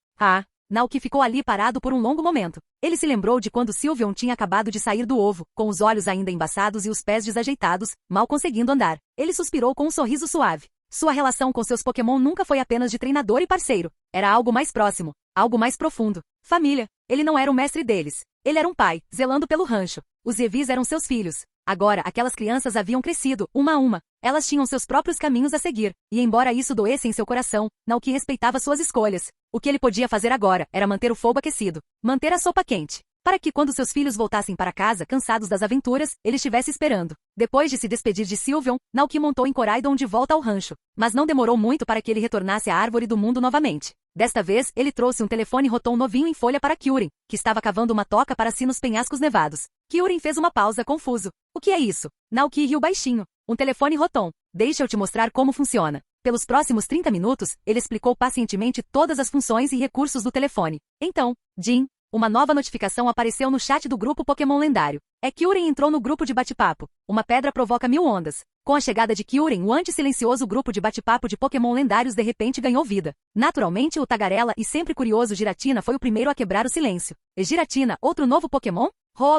Naoki ficou ali parado por um longo momento. Ele se lembrou de quando Sylveon tinha acabado de sair do ovo, com os olhos ainda embaçados e os pés desajeitados, mal conseguindo andar. Ele suspirou com um sorriso suave. Sua relação com seus Pokémon nunca foi apenas de treinador e parceiro. Era algo mais próximo, algo mais profundo. Família. Ele não era o mestre deles. Ele era um pai, zelando pelo rancho. Os Yevis eram seus filhos. Agora, aquelas crianças haviam crescido, uma a uma. Elas tinham seus próprios caminhos a seguir. E embora isso doesse em seu coração, Naoki respeitava suas escolhas. O que ele podia fazer agora era manter o fogo aquecido, manter a sopa quente, para que quando seus filhos voltassem para casa, cansados das aventuras, ele estivesse esperando. Depois de se despedir de Sylveon, Naoki montou em Koraidon de volta ao rancho. Mas não demorou muito para que ele retornasse à Árvore do Mundo novamente. Desta vez, ele trouxe um telefone Rotom novinho em folha para Kyurem, que estava cavando uma toca para si nos penhascos nevados. Kyurem fez uma pausa, confuso. O que é isso? Naoki riu baixinho. Um telefone Rotom. Deixa eu te mostrar como funciona. Pelos próximos 30 minutos, ele explicou pacientemente todas as funções e recursos do telefone. Então, Jin, uma nova notificação apareceu no chat do grupo Pokémon lendário. Kyurem entrou no grupo de bate-papo. Uma pedra provoca 1000 ondas. Com a chegada de Kyurem, o anti-silencioso grupo de bate-papo de Pokémon lendários de repente ganhou vida. Naturalmente, o tagarela e sempre curioso Giratina foi o primeiro a quebrar o silêncio. Giratina, outro novo Pokémon?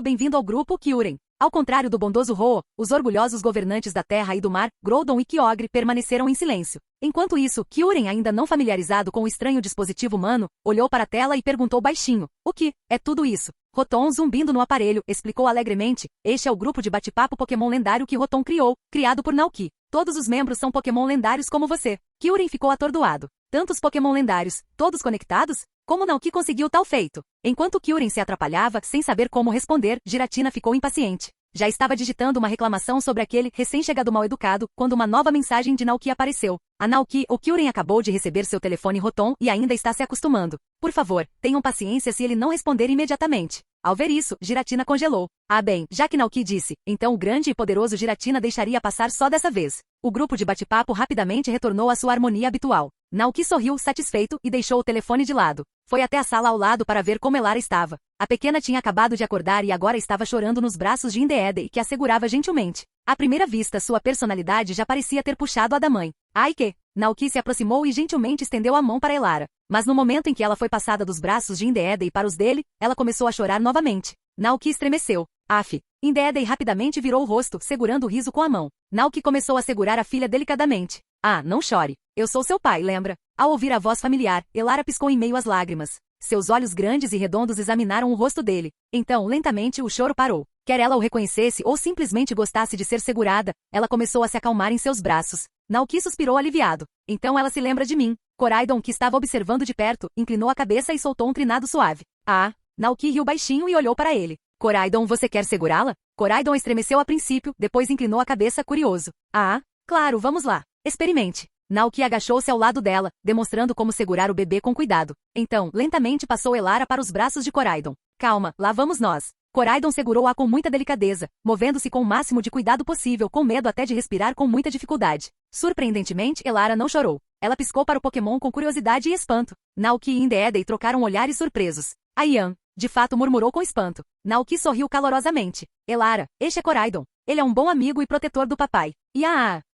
Bem-vindo ao grupo, Kyurem. Ao contrário do bondoso Ho, os orgulhosos governantes da terra e do mar, Groudon e Kyogre, permaneceram em silêncio. Enquanto isso, Kyurem, ainda não familiarizado com o estranho dispositivo humano, olhou para a tela e perguntou baixinho: "O que é tudo isso?" Rotom, zumbindo no aparelho, explicou alegremente: "Este é o grupo de bate-papo Pokémon lendário que Rotom criou, criado por Naoki. Todos os membros são Pokémon lendários como você." Kyurem ficou atordoado. Tantos Pokémon lendários, todos conectados? Como Naoki conseguiu tal feito? Enquanto Kyurem se atrapalhava, sem saber como responder, Giratina ficou impaciente. Já estava digitando uma reclamação sobre aquele recém-chegado mal-educado, quando uma nova mensagem de Naoki apareceu. A Naoki, o Kyurem acabou de receber seu telefone Rotom e ainda está se acostumando. Por favor, tenham paciência se ele não responder imediatamente. Ao ver isso, Giratina congelou. Ah bem, já que Naoki disse, então o grande e poderoso Giratina deixaria passar só dessa vez. O grupo de bate-papo rapidamente retornou à sua harmonia habitual. Naoki sorriu satisfeito e deixou o telefone de lado. Foi até a sala ao lado para ver como Elara estava. A pequena tinha acabado de acordar e agora estava chorando nos braços de Indeedee, que a segurava gentilmente. À primeira vista, sua personalidade já parecia ter puxado a da mãe. Ai que! Naoki se aproximou e gentilmente estendeu a mão para Elara. Mas no momento em que ela foi passada dos braços de Indeedee para os dele, ela começou a chorar novamente. Naoki estremeceu. Af! Indeedee rapidamente virou o rosto, segurando o riso com a mão. Naoki começou a segurar a filha delicadamente. Ah, não chore. Eu sou seu pai, lembra? Ao ouvir a voz familiar, Elara piscou em meio às lágrimas. Seus olhos grandes e redondos examinaram o rosto dele. Então, lentamente, o choro parou. Quer ela o reconhecesse ou simplesmente gostasse de ser segurada, ela começou a se acalmar em seus braços. Naoki suspirou aliviado. Então ela se lembra de mim. Koraidon, que estava observando de perto, inclinou a cabeça e soltou um trinado suave. Ah! Naoki riu baixinho e olhou para ele. Koraidon, você quer segurá-la? Koraidon estremeceu a princípio, depois inclinou a cabeça curioso. Ah, claro, vamos lá. Experimente. Naoki agachou-se ao lado dela, demonstrando como segurar o bebê com cuidado. Então, lentamente passou Elara para os braços de Koraidon. Calma, lá vamos nós. Koraidon segurou-a com muita delicadeza, movendo-se com o máximo de cuidado possível, com medo até de respirar com muita dificuldade. Surpreendentemente, Elara não chorou. Ela piscou para o Pokémon com curiosidade e espanto. Naoki e Indeedee trocaram olhares surpresos. Aian, de fato, murmurou com espanto. Naoki sorriu calorosamente. Elara, este é Koraidon. Ele é um bom amigo e protetor do papai. E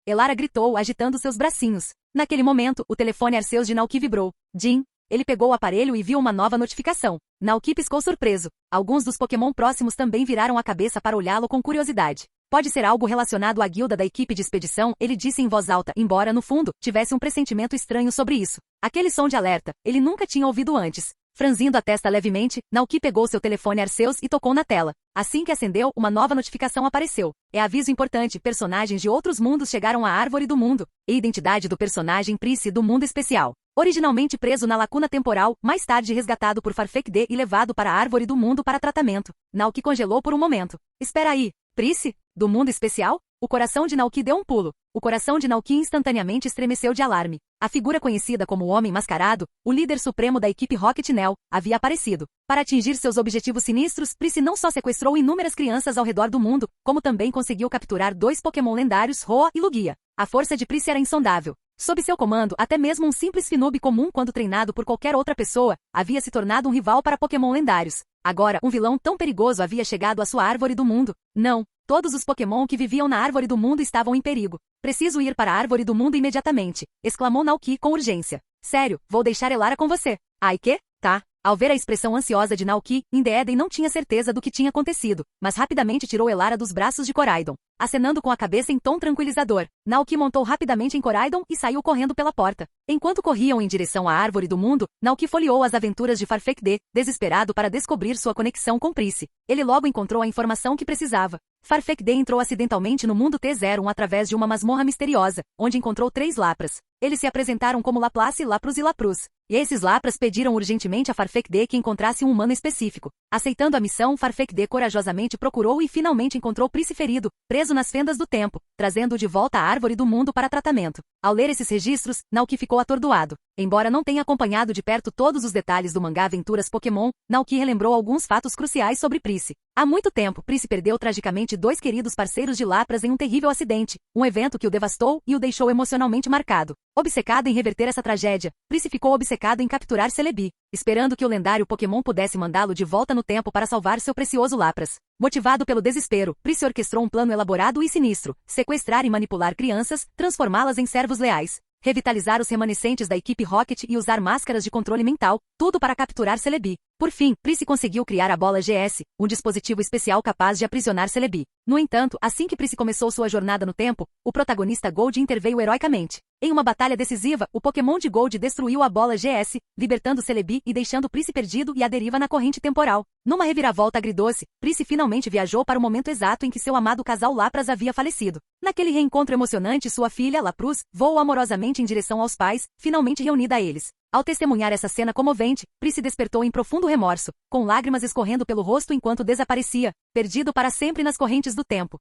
Elara gritou, agitando seus bracinhos. Naquele momento, o telefone Arceus de Naoki vibrou. Jin. Ele pegou o aparelho e viu uma nova notificação. Naoki piscou surpreso. Alguns dos Pokémon próximos também viraram a cabeça para olhá-lo com curiosidade. Pode ser algo relacionado à guilda da equipe de expedição, ele disse em voz alta, embora, no fundo, tivesse um pressentimento estranho sobre isso. Aquele som de alerta, ele nunca tinha ouvido antes. Franzindo a testa levemente, Naoki pegou seu telefone Arceus e tocou na tela. Assim que acendeu, uma nova notificação apareceu. É aviso importante, personagens de outros mundos chegaram à Árvore do Mundo. E identidade do personagem Prince do Mundo Especial. Originalmente preso na lacuna temporal, mais tarde resgatado por Farfetch'd e levado para a Árvore do Mundo para tratamento. Naoki congelou por um momento. Espera aí, Prince? Do Mundo Especial? O coração de Naoki deu um pulo. O coração de Naoki instantaneamente estremeceu de alarme. A figura conhecida como o Homem Mascarado, o líder supremo da equipe Rocket Nell, havia aparecido. Para atingir seus objetivos sinistros, Prince não só sequestrou inúmeras crianças ao redor do mundo, como também conseguiu capturar 2 Pokémon lendários, Roa e Lugia. A força de Prince era insondável. Sob seu comando, até mesmo um simples Finoob comum, quando treinado por qualquer outra pessoa, havia se tornado um rival para Pokémon lendários. Agora, um vilão tão perigoso havia chegado à sua Árvore do Mundo. Não, todos os Pokémon que viviam na Árvore do Mundo estavam em perigo. Preciso ir para a Árvore do Mundo imediatamente, exclamou Naoki com urgência. Sério, vou deixar Elara com você. Ai que? Tá. Ao ver a expressão ansiosa de Naoki, Indeedee não tinha certeza do que tinha acontecido, mas rapidamente tirou Elara dos braços de Koraidon. Acenando com a cabeça em tom tranquilizador, Naoki montou rapidamente em Koraidon e saiu correndo pela porta. Enquanto corriam em direção à Árvore do Mundo, Naoki folheou as aventuras de Farfetch'd, desesperado para descobrir sua conexão com Prince. Ele logo encontrou a informação que precisava. Farfetch'd entrou acidentalmente no mundo T01 através de uma masmorra misteriosa, onde encontrou 3 Lapras. Eles se apresentaram como Laplace, Laprus e Laprus. E esses Lapras pediram urgentemente a Farfetch'd que encontrasse um humano específico. Aceitando a missão, Farfetch'd corajosamente procurou e finalmente encontrou Prince ferido, preso nas fendas do tempo, trazendo-o de volta à Árvore do Mundo para tratamento. Ao ler esses registros, Naoki ficou atordoado. Embora não tenha acompanhado de perto todos os detalhes do mangá Aventuras Pokémon, Naoki relembrou alguns fatos cruciais sobre Prince. Há muito tempo, Prince perdeu tragicamente 2 queridos parceiros de Lapras em um terrível acidente, um evento que o devastou e o deixou emocionalmente marcado. Obcecado em reverter essa tragédia, Prince ficou obcecado em capturar Celebi, esperando que o lendário Pokémon pudesse mandá-lo de volta no tempo para salvar seu precioso Lapras. Motivado pelo desespero, Prince orquestrou um plano elaborado e sinistro: sequestrar e manipular crianças, transformá-las em servos leais, revitalizar os remanescentes da equipe Rocket e usar máscaras de controle mental, tudo para capturar Celebi. Por fim, Pris conseguiu criar a bola GS, um dispositivo especial capaz de aprisionar Celebi. No entanto, assim que Pris começou sua jornada no tempo, o protagonista Gold interveio heroicamente. Em uma batalha decisiva, o Pokémon de Gold destruiu a bola GS, libertando Celebi e deixando Pris perdido e à deriva na corrente temporal. Numa reviravolta agridoce, Pris finalmente viajou para o momento exato em que seu amado casal Lapras havia falecido. Naquele reencontro emocionante, sua filha, Lapras, voou amorosamente em direção aos pais, finalmente reunida a eles. Ao testemunhar essa cena comovente, Pris se despertou em profundo remorso, com lágrimas escorrendo pelo rosto enquanto desaparecia, perdido para sempre nas correntes do tempo.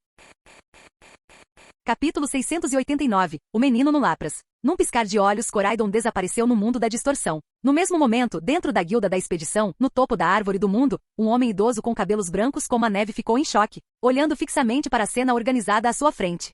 Capítulo 689. O menino no Lapras. Num piscar de olhos, Koraidon desapareceu no mundo da distorção. No mesmo momento, dentro da guilda da expedição, no topo da árvore do mundo, um homem idoso com cabelos brancos como a neve ficou em choque, olhando fixamente para a cena organizada à sua frente.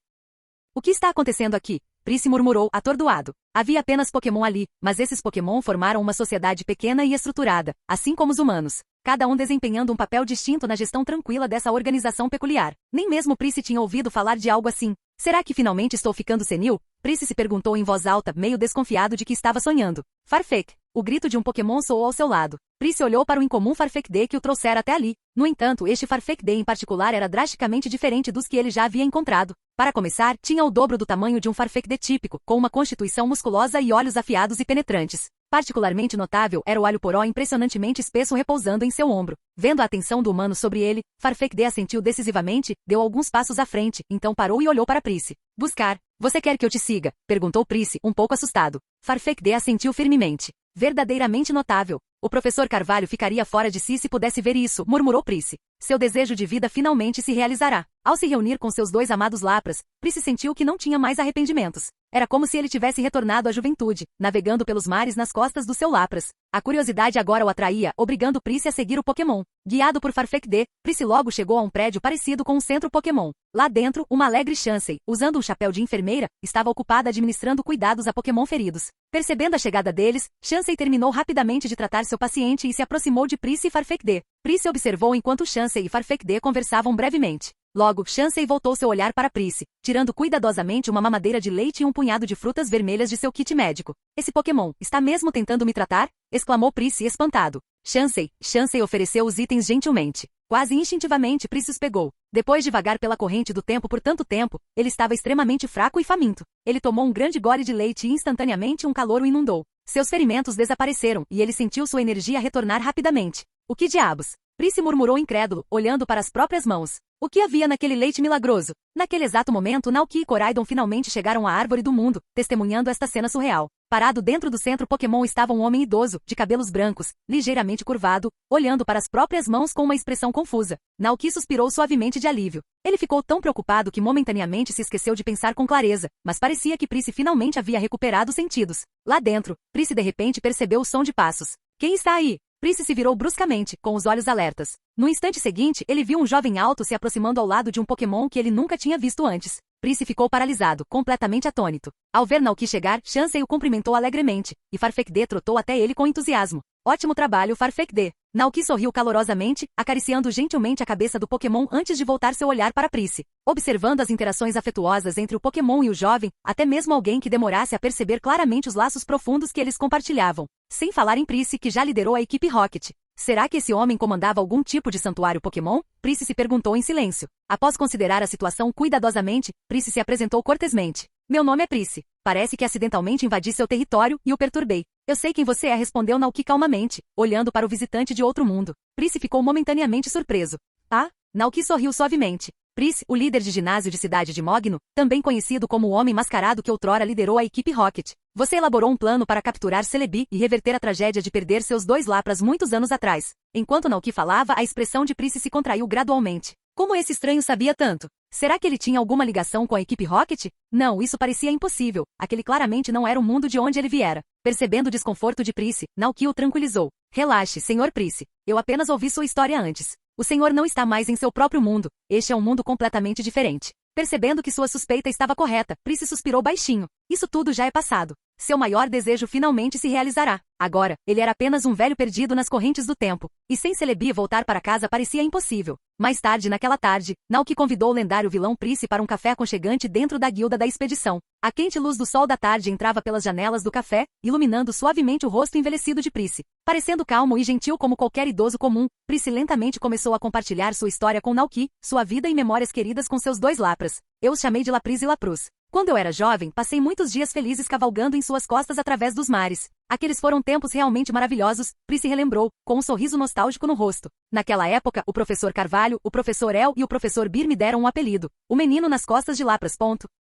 O que está acontecendo aqui? Pris murmurou, atordoado. Havia apenas Pokémon ali, mas esses Pokémon formaram uma sociedade pequena e estruturada, assim como os humanos, cada um desempenhando um papel distinto na gestão tranquila dessa organização peculiar. Nem mesmo Pris tinha ouvido falar de algo assim. Será que finalmente estou ficando senil? Pris se perguntou em voz alta, meio desconfiado de que estava sonhando. Farfetch! O grito de um Pokémon soou ao seu lado. Pris olhou para o incomum Farfetch'd que o trouxera até ali. No entanto, este Farfetch'd em particular era drasticamente diferente dos que ele já havia encontrado. Para começar, tinha o dobro do tamanho de um Farfetch'd típico, com uma constituição musculosa e olhos afiados e penetrantes. Particularmente notável era o alho poró impressionantemente espesso repousando em seu ombro. Vendo a atenção do humano sobre ele, Farfetch'd assentiu decisivamente, deu alguns passos à frente, então parou e olhou para Pris. Buscar. Você quer que eu te siga? Perguntou Pris, um pouco assustado. Farfetch'd assentiu firmemente. Verdadeiramente notável. O professor Carvalho ficaria fora de si se pudesse ver isso, murmurou Pris. Seu desejo de vida finalmente se realizará. Ao se reunir com seus dois amados Lapras, Pris sentiu que não tinha mais arrependimentos. Era como se ele tivesse retornado à juventude, navegando pelos mares nas costas do seu Lapras. A curiosidade agora o atraía, obrigando Pris a seguir o Pokémon. Guiado por Farfetch'd, Pris logo chegou a um prédio parecido com um centro Pokémon. Lá dentro, uma alegre Chansey, usando um chapéu de enfermeira, estava ocupada administrando cuidados a Pokémon feridos. Percebendo a chegada deles, Chansey terminou rapidamente de tratar seu paciente e se aproximou de Pris e Farfetch'd. Pris observou enquanto Chansey e Farfetch'd conversavam brevemente. Logo, Chansey voltou seu olhar para Pris, tirando cuidadosamente uma mamadeira de leite e um punhado de frutas vermelhas de seu kit médico. Esse Pokémon está mesmo tentando me tratar? Exclamou Pris espantado. Chansey ofereceu os itens gentilmente. Quase instintivamente Pris os pegou. Depois de vagar pela corrente do tempo por tanto tempo, ele estava extremamente fraco e faminto. Ele tomou um grande gole de leite e instantaneamente um calor o inundou. Seus ferimentos desapareceram e ele sentiu sua energia retornar rapidamente. O que diabos? Pris murmurou incrédulo, olhando para as próprias mãos. O que havia naquele leite milagroso? Naquele exato momento, Naoki e Koraidon finalmente chegaram à árvore do mundo, testemunhando esta cena surreal. Parado dentro do centro Pokémon estava um homem idoso, de cabelos brancos, ligeiramente curvado, olhando para as próprias mãos com uma expressão confusa. Naoki suspirou suavemente de alívio. Ele ficou tão preocupado que momentaneamente se esqueceu de pensar com clareza, mas parecia que Pris finalmente havia recuperado os sentidos. Lá dentro, Pris de repente percebeu o som de passos. Quem está aí? Pris se virou bruscamente, com os olhos alertas. No instante seguinte, ele viu um jovem alto se aproximando ao lado de um Pokémon que ele nunca tinha visto antes. Pris ficou paralisado, completamente atônito. Ao ver Naoki chegar, Chansey o cumprimentou alegremente, e Farfetch'd trotou até ele com entusiasmo. Ótimo trabalho, Farfetch'd. Naoki sorriu calorosamente, acariciando gentilmente a cabeça do Pokémon antes de voltar seu olhar para Pris. Observando as interações afetuosas entre o Pokémon e o jovem, até mesmo alguém que demorasse a perceber claramente os laços profundos que eles compartilhavam. Sem falar em Pris, que já liderou a equipe Rocket. Será que esse homem comandava algum tipo de santuário Pokémon? Pris se perguntou em silêncio. Após considerar a situação cuidadosamente, Pris se apresentou cortesmente. Meu nome é Pris. Parece que acidentalmente invadi seu território e o perturbei. Eu sei quem você é, respondeu Naoki calmamente, olhando para o visitante de outro mundo. Pris ficou momentaneamente surpreso. Ah? Naoki sorriu suavemente. Pris, o líder de ginásio de cidade de Mogno, também conhecido como o homem mascarado que outrora liderou a equipe Rocket. Você elaborou um plano para capturar Celebi e reverter a tragédia de perder seus dois Lapras muitos anos atrás. Enquanto Naoki falava, a expressão de Pris se contraiu gradualmente. Como esse estranho sabia tanto? Será que ele tinha alguma ligação com a equipe Rocket? Não, isso parecia impossível. Aquele claramente não era o mundo de onde ele viera. Percebendo o desconforto de Pris, Naoki o tranquilizou. Relaxe, Sr. Pris. Eu apenas ouvi sua história antes. O senhor não está mais em seu próprio mundo. Este é um mundo completamente diferente. Percebendo que sua suspeita estava correta, Pris suspirou baixinho. Isso tudo já é passado. Seu maior desejo finalmente se realizará. Agora, ele era apenas um velho perdido nas correntes do tempo. E sem Celebi voltar para casa parecia impossível. Mais tarde naquela tarde, Naoki convidou o lendário vilão Prince para um café aconchegante dentro da guilda da expedição. A quente luz do sol da tarde entrava pelas janelas do café, iluminando suavemente o rosto envelhecido de Prince. Parecendo calmo e gentil como qualquer idoso comum, Prince lentamente começou a compartilhar sua história com Naoki, sua vida e memórias queridas com seus dois Lapras. Eu os chamei de Lapris e Laprus. Quando eu era jovem, passei muitos dias felizes cavalgando em suas costas através dos mares. Aqueles foram tempos realmente maravilhosos, Prince relembrou, com um sorriso nostálgico no rosto. Naquela época, o professor Carvalho, o professor El e o professor Bir me deram um apelido. O menino nas costas de Lapras.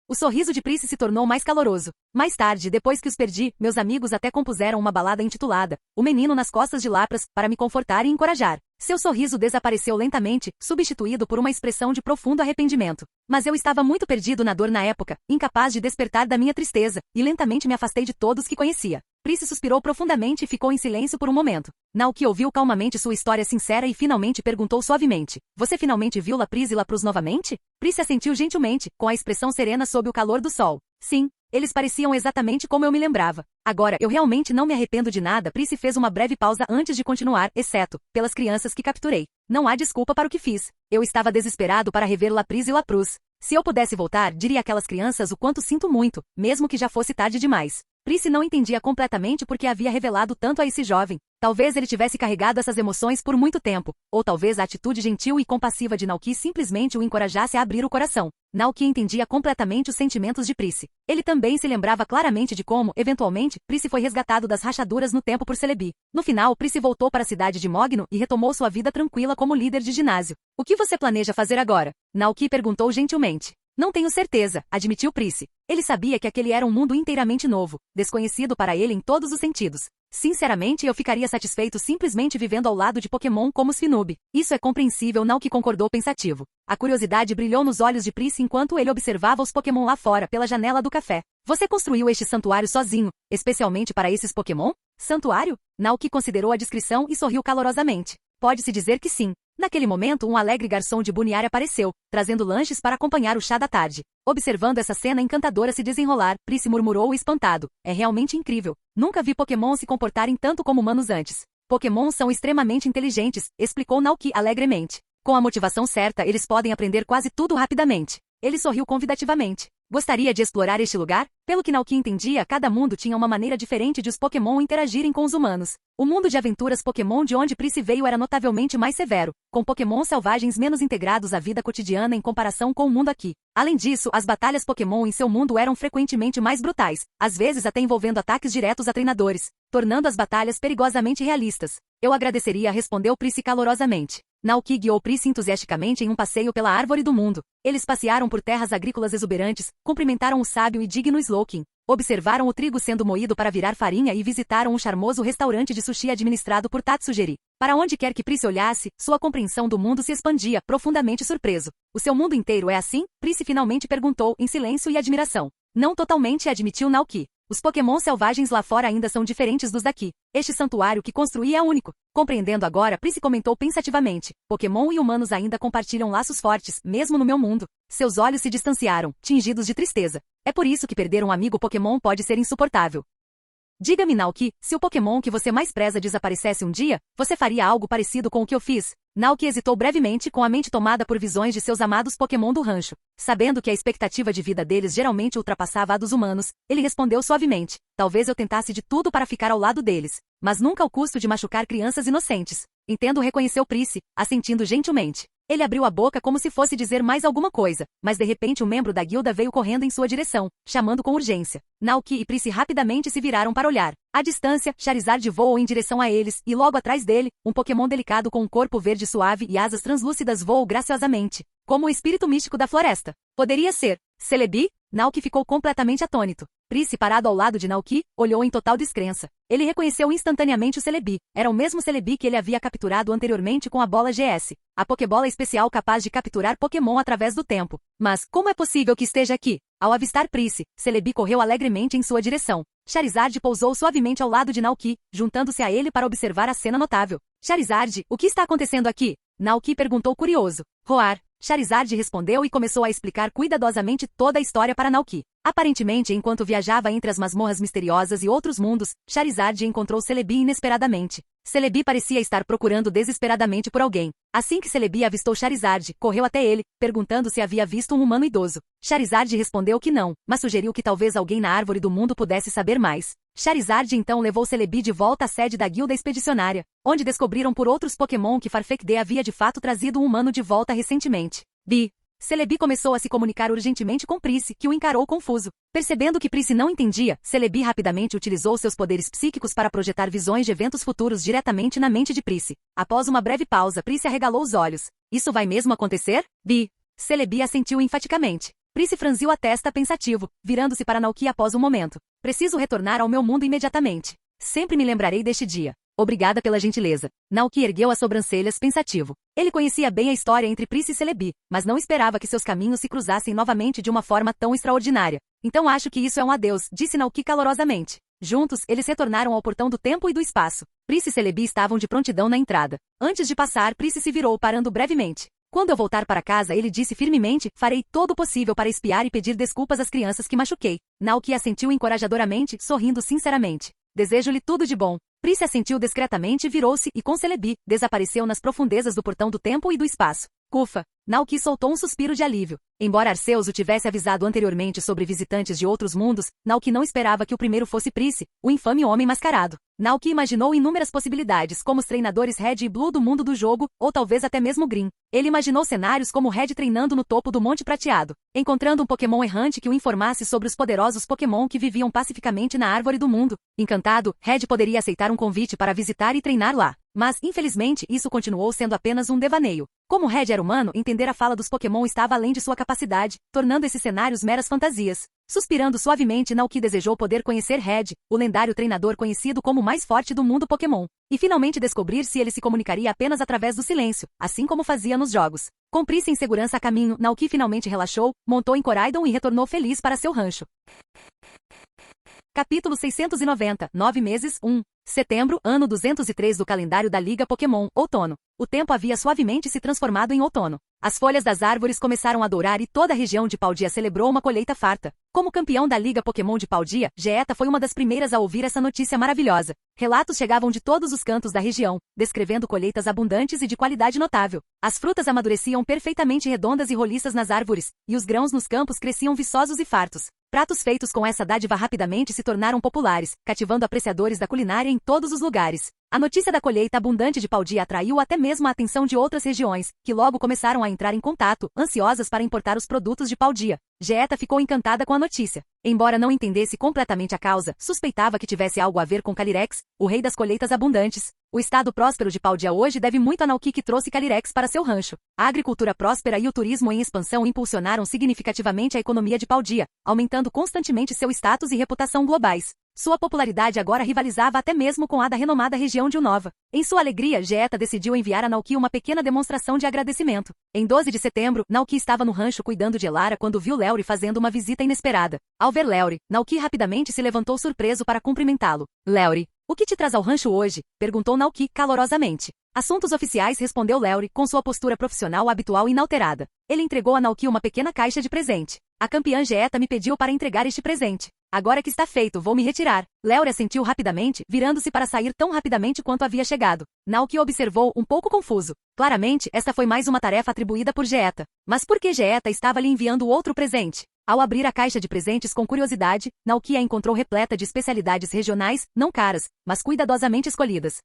O sorriso de Prince se tornou mais caloroso. Mais tarde, depois que os perdi, meus amigos até compuseram uma balada intitulada O Menino nas Costas de Lapras, para me confortar e encorajar. Seu sorriso desapareceu lentamente, substituído por uma expressão de profundo arrependimento. Mas eu estava muito perdido na dor na época, incapaz de despertar da minha tristeza, e lentamente me afastei de todos que conhecia. Prince suspirou profundamente e ficou em silêncio por um momento. Naoki ouviu calmamente sua história sincera e finalmente perguntou suavemente: Você finalmente viu Lapris e Laprus novamente? Prince assentiu gentilmente, com a expressão serena sob o calor do sol. Sim. Eles pareciam exatamente como eu me lembrava. Agora, eu realmente não me arrependo de nada. Prince fez uma breve pausa antes de continuar, exceto pelas crianças que capturei. Não há desculpa para o que fiz. Eu estava desesperado para rever Lapris e Laprus. Se eu pudesse voltar, diria àquelas crianças o quanto sinto muito, mesmo que já fosse tarde demais. Prince não entendia completamente por que havia revelado tanto a esse jovem. Talvez ele tivesse carregado essas emoções por muito tempo, ou talvez a atitude gentil e compassiva de Naoki simplesmente o encorajasse a abrir o coração. Naoki entendia completamente os sentimentos de Prince. Ele também se lembrava claramente de como, eventualmente, Prince foi resgatado das rachaduras no tempo por Celebi. No final, Prince voltou para a cidade de Mogno e retomou sua vida tranquila como líder de ginásio. O que você planeja fazer agora? Naoki perguntou gentilmente. Não tenho certeza, admitiu Prince. Ele sabia que aquele era um mundo inteiramente novo, desconhecido para ele em todos os sentidos. Sinceramente, eu ficaria satisfeito simplesmente vivendo ao lado de Pokémon como Swinub. Isso é compreensível, Naoki concordou pensativo. A curiosidade brilhou nos olhos de Prince enquanto ele observava os Pokémon lá fora pela janela do café. Você construiu este santuário sozinho, especialmente para esses Pokémon? Santuário? Naoki considerou a descrição e sorriu calorosamente. Pode-se dizer que sim. Naquele momento, um alegre garçom de Buniari apareceu, trazendo lanches para acompanhar o chá da tarde. Observando essa cena encantadora se desenrolar, Prince murmurou espantado. É realmente incrível. Nunca vi Pokémon se comportarem tanto como humanos antes. Pokémon são extremamente inteligentes, explicou Naoki alegremente. Com a motivação certa, eles podem aprender quase tudo rapidamente. Ele sorriu convidativamente. Gostaria de explorar este lugar? Pelo que Naoki entendia, cada mundo tinha uma maneira diferente de os Pokémon interagirem com os humanos. O mundo de aventuras Pokémon de onde Prince veio era notavelmente mais severo, com Pokémon selvagens menos integrados à vida cotidiana em comparação com o mundo aqui. Além disso, as batalhas Pokémon em seu mundo eram frequentemente mais brutais, às vezes até envolvendo ataques diretos a treinadores, tornando as batalhas perigosamente realistas. Eu agradeceria, respondeu Prince calorosamente. Naoki guiou Prince entusiasticamente em um passeio pela árvore do mundo. Eles passearam por terras agrícolas exuberantes, cumprimentaram o sábio e digno Slowking, observaram o trigo sendo moído para virar farinha e visitaram um charmoso restaurante de sushi administrado por Tatsugiri. Para onde quer que Prince olhasse, sua compreensão do mundo se expandia, profundamente surpreso. O seu mundo inteiro é assim? Prince finalmente perguntou, em silêncio e admiração. Não totalmente, admitiu Naoki. Os Pokémon selvagens lá fora ainda são diferentes dos daqui. Este santuário que construí é único. Compreendendo agora, Prince comentou pensativamente. Pokémon e humanos ainda compartilham laços fortes, mesmo no meu mundo. Seus olhos se distanciaram, tingidos de tristeza. É por isso que perder um amigo Pokémon pode ser insuportável. Diga-me, Naoki, se o Pokémon que você mais preza desaparecesse um dia, você faria algo parecido com o que eu fiz? Naoki hesitou brevemente, com a mente tomada por visões de seus amados Pokémon do rancho. Sabendo que a expectativa de vida deles geralmente ultrapassava a dos humanos, ele respondeu suavemente. Talvez eu tentasse de tudo para ficar ao lado deles, mas nunca ao custo de machucar crianças inocentes. Entendo, reconheceu Prince, assentindo gentilmente. Ele abriu a boca como se fosse dizer mais alguma coisa, mas de repente um membro da guilda veio correndo em sua direção, chamando com urgência. Naoki e Prince rapidamente se viraram para olhar. À distância, Charizard voou em direção a eles, e logo atrás dele, um Pokémon delicado com um corpo verde suave e asas translúcidas voou graciosamente, como o espírito místico da floresta. Poderia ser Celebi? Naoki ficou completamente atônito. Prince, parado ao lado de Naoki, olhou em total descrença. Ele reconheceu instantaneamente o Celebi. Era o mesmo Celebi que ele havia capturado anteriormente com a bola GS. A Pokébola especial capaz de capturar Pokémon através do tempo. Mas, como é possível que esteja aqui? Ao avistar Prince, Celebi correu alegremente em sua direção. Charizard pousou suavemente ao lado de Naoki, juntando-se a ele para observar a cena notável. Charizard, o que está acontecendo aqui? Naoki perguntou curioso. Roar. Charizard respondeu e começou a explicar cuidadosamente toda a história para Naoki. Aparentemente, enquanto viajava entre as masmorras misteriosas e outros mundos, Charizard encontrou Celebi inesperadamente. Celebi parecia estar procurando desesperadamente por alguém. Assim que Celebi avistou Charizard, correu até ele, perguntando se havia visto um humano idoso. Charizard respondeu que não, mas sugeriu que talvez alguém na árvore do mundo pudesse saber mais. Charizard então levou Celebi de volta à sede da guilda expedicionária, onde descobriram por outros Pokémon que Farfetch'd havia de fato trazido um humano de volta recentemente. Celebi começou a se comunicar urgentemente com Pryce, que o encarou confuso. Percebendo que Pryce não entendia, Celebi rapidamente utilizou seus poderes psíquicos para projetar visões de eventos futuros diretamente na mente de Pryce. Após uma breve pausa, Pryce arregalou os olhos. Isso vai mesmo acontecer? Celebi assentiu enfaticamente. Pryce franziu a testa pensativo, virando-se para Naoki após um momento. Preciso retornar ao meu mundo imediatamente. Sempre me lembrarei deste dia. Obrigada pela gentileza. Naoki ergueu as sobrancelhas pensativo. Ele conhecia bem a história entre Pryce e Celebi, mas não esperava que seus caminhos se cruzassem novamente de uma forma tão extraordinária. Então acho que isso é um adeus, disse Naoki calorosamente. Juntos, eles retornaram ao portão do tempo e do espaço. Pryce e Celebi estavam de prontidão na entrada. Antes de passar, Pryce se virou parando brevemente. Quando eu voltar para casa, ele disse firmemente, farei todo o possível para espiar e pedir desculpas às crianças que machuquei. Naoki assentiu encorajadoramente, sorrindo sinceramente. Desejo-lhe tudo de bom. Pryce assentiu discretamente e virou-se e com Celebi, desapareceu nas profundezas do portão do tempo e do espaço. Ufa! Naoki soltou um suspiro de alívio. Embora Arceus o tivesse avisado anteriormente sobre visitantes de outros mundos, Naoki não esperava que o primeiro fosse Pryce, o infame homem mascarado. Naoki imaginou inúmeras possibilidades, como os treinadores Red e Blue do mundo do jogo, ou talvez até mesmo Green. Ele imaginou cenários como Red treinando no topo do Monte Prateado, encontrando um Pokémon errante que o informasse sobre os poderosos Pokémon que viviam pacificamente na Árvore do Mundo. Encantado, Red poderia aceitar um convite para visitar e treinar lá. Mas, infelizmente, isso continuou sendo apenas um devaneio. Como Red era humano, entender a fala dos Pokémon estava além de sua capacidade, tornando esses cenários meras fantasias. Suspirando suavemente, Naoki desejou poder conhecer Red, o lendário treinador conhecido como o mais forte do mundo Pokémon, e finalmente descobrir se ele se comunicaria apenas através do silêncio, assim como fazia nos jogos. Com Pryce em segurança a caminho, Naoki finalmente relaxou, montou em Koraidon e retornou feliz para seu rancho. Capítulo 690, 9 meses, 1. Setembro, ano 203 do calendário da Liga Pokémon, outono. O tempo havia suavemente se transformado em outono. As folhas das árvores começaram a dourar e toda a região de Paldea celebrou uma colheita farta. Como campeão da Liga Pokémon de Paldea, Geeta foi uma das primeiras a ouvir essa notícia maravilhosa. Relatos chegavam de todos os cantos da região, descrevendo colheitas abundantes e de qualidade notável. As frutas amadureciam perfeitamente redondas e roliças nas árvores, e os grãos nos campos cresciam viçosos e fartos. Pratos feitos com essa dádiva rapidamente se tornaram populares, cativando apreciadores da culinária em todos os lugares. A notícia da colheita abundante de Paldea atraiu até mesmo a atenção de outras regiões, que logo começaram a entrar em contato, ansiosas para importar os produtos de Paldea. Geeta ficou encantada com a notícia. Embora não entendesse completamente a causa, suspeitava que tivesse algo a ver com Calyrex, o rei das colheitas abundantes. O estado próspero de Paldea hoje deve muito a Naoki que trouxe Calyrex para seu rancho. A agricultura próspera e o turismo em expansão impulsionaram significativamente a economia de Paldea, aumentando constantemente seu status e reputação globais. Sua popularidade agora rivalizava até mesmo com a da renomada região de Unova. Em sua alegria, Geeta decidiu enviar a Naoki uma pequena demonstração de agradecimento. Em 12 de setembro, Naoki estava no rancho cuidando de Elara quando viu Leori fazendo uma visita inesperada. Ao ver Leori, Naoki rapidamente se levantou surpreso para cumprimentá-lo. Leori, o que te traz ao rancho hoje? Perguntou Naoki calorosamente. Assuntos oficiais, respondeu Leori, com sua postura profissional habitual inalterada. Ele entregou a Naoki uma pequena caixa de presente. A campeã Geeta me pediu para entregar este presente. Agora que está feito, vou me retirar. Leori assentiu rapidamente, virando-se para sair tão rapidamente quanto havia chegado. Naoki observou, um pouco confuso. Claramente, esta foi mais uma tarefa atribuída por Geeta. Mas por que Geeta estava lhe enviando outro presente? Ao abrir a caixa de presentes com curiosidade, Naoki a encontrou repleta de especialidades regionais, não caras, mas cuidadosamente escolhidas.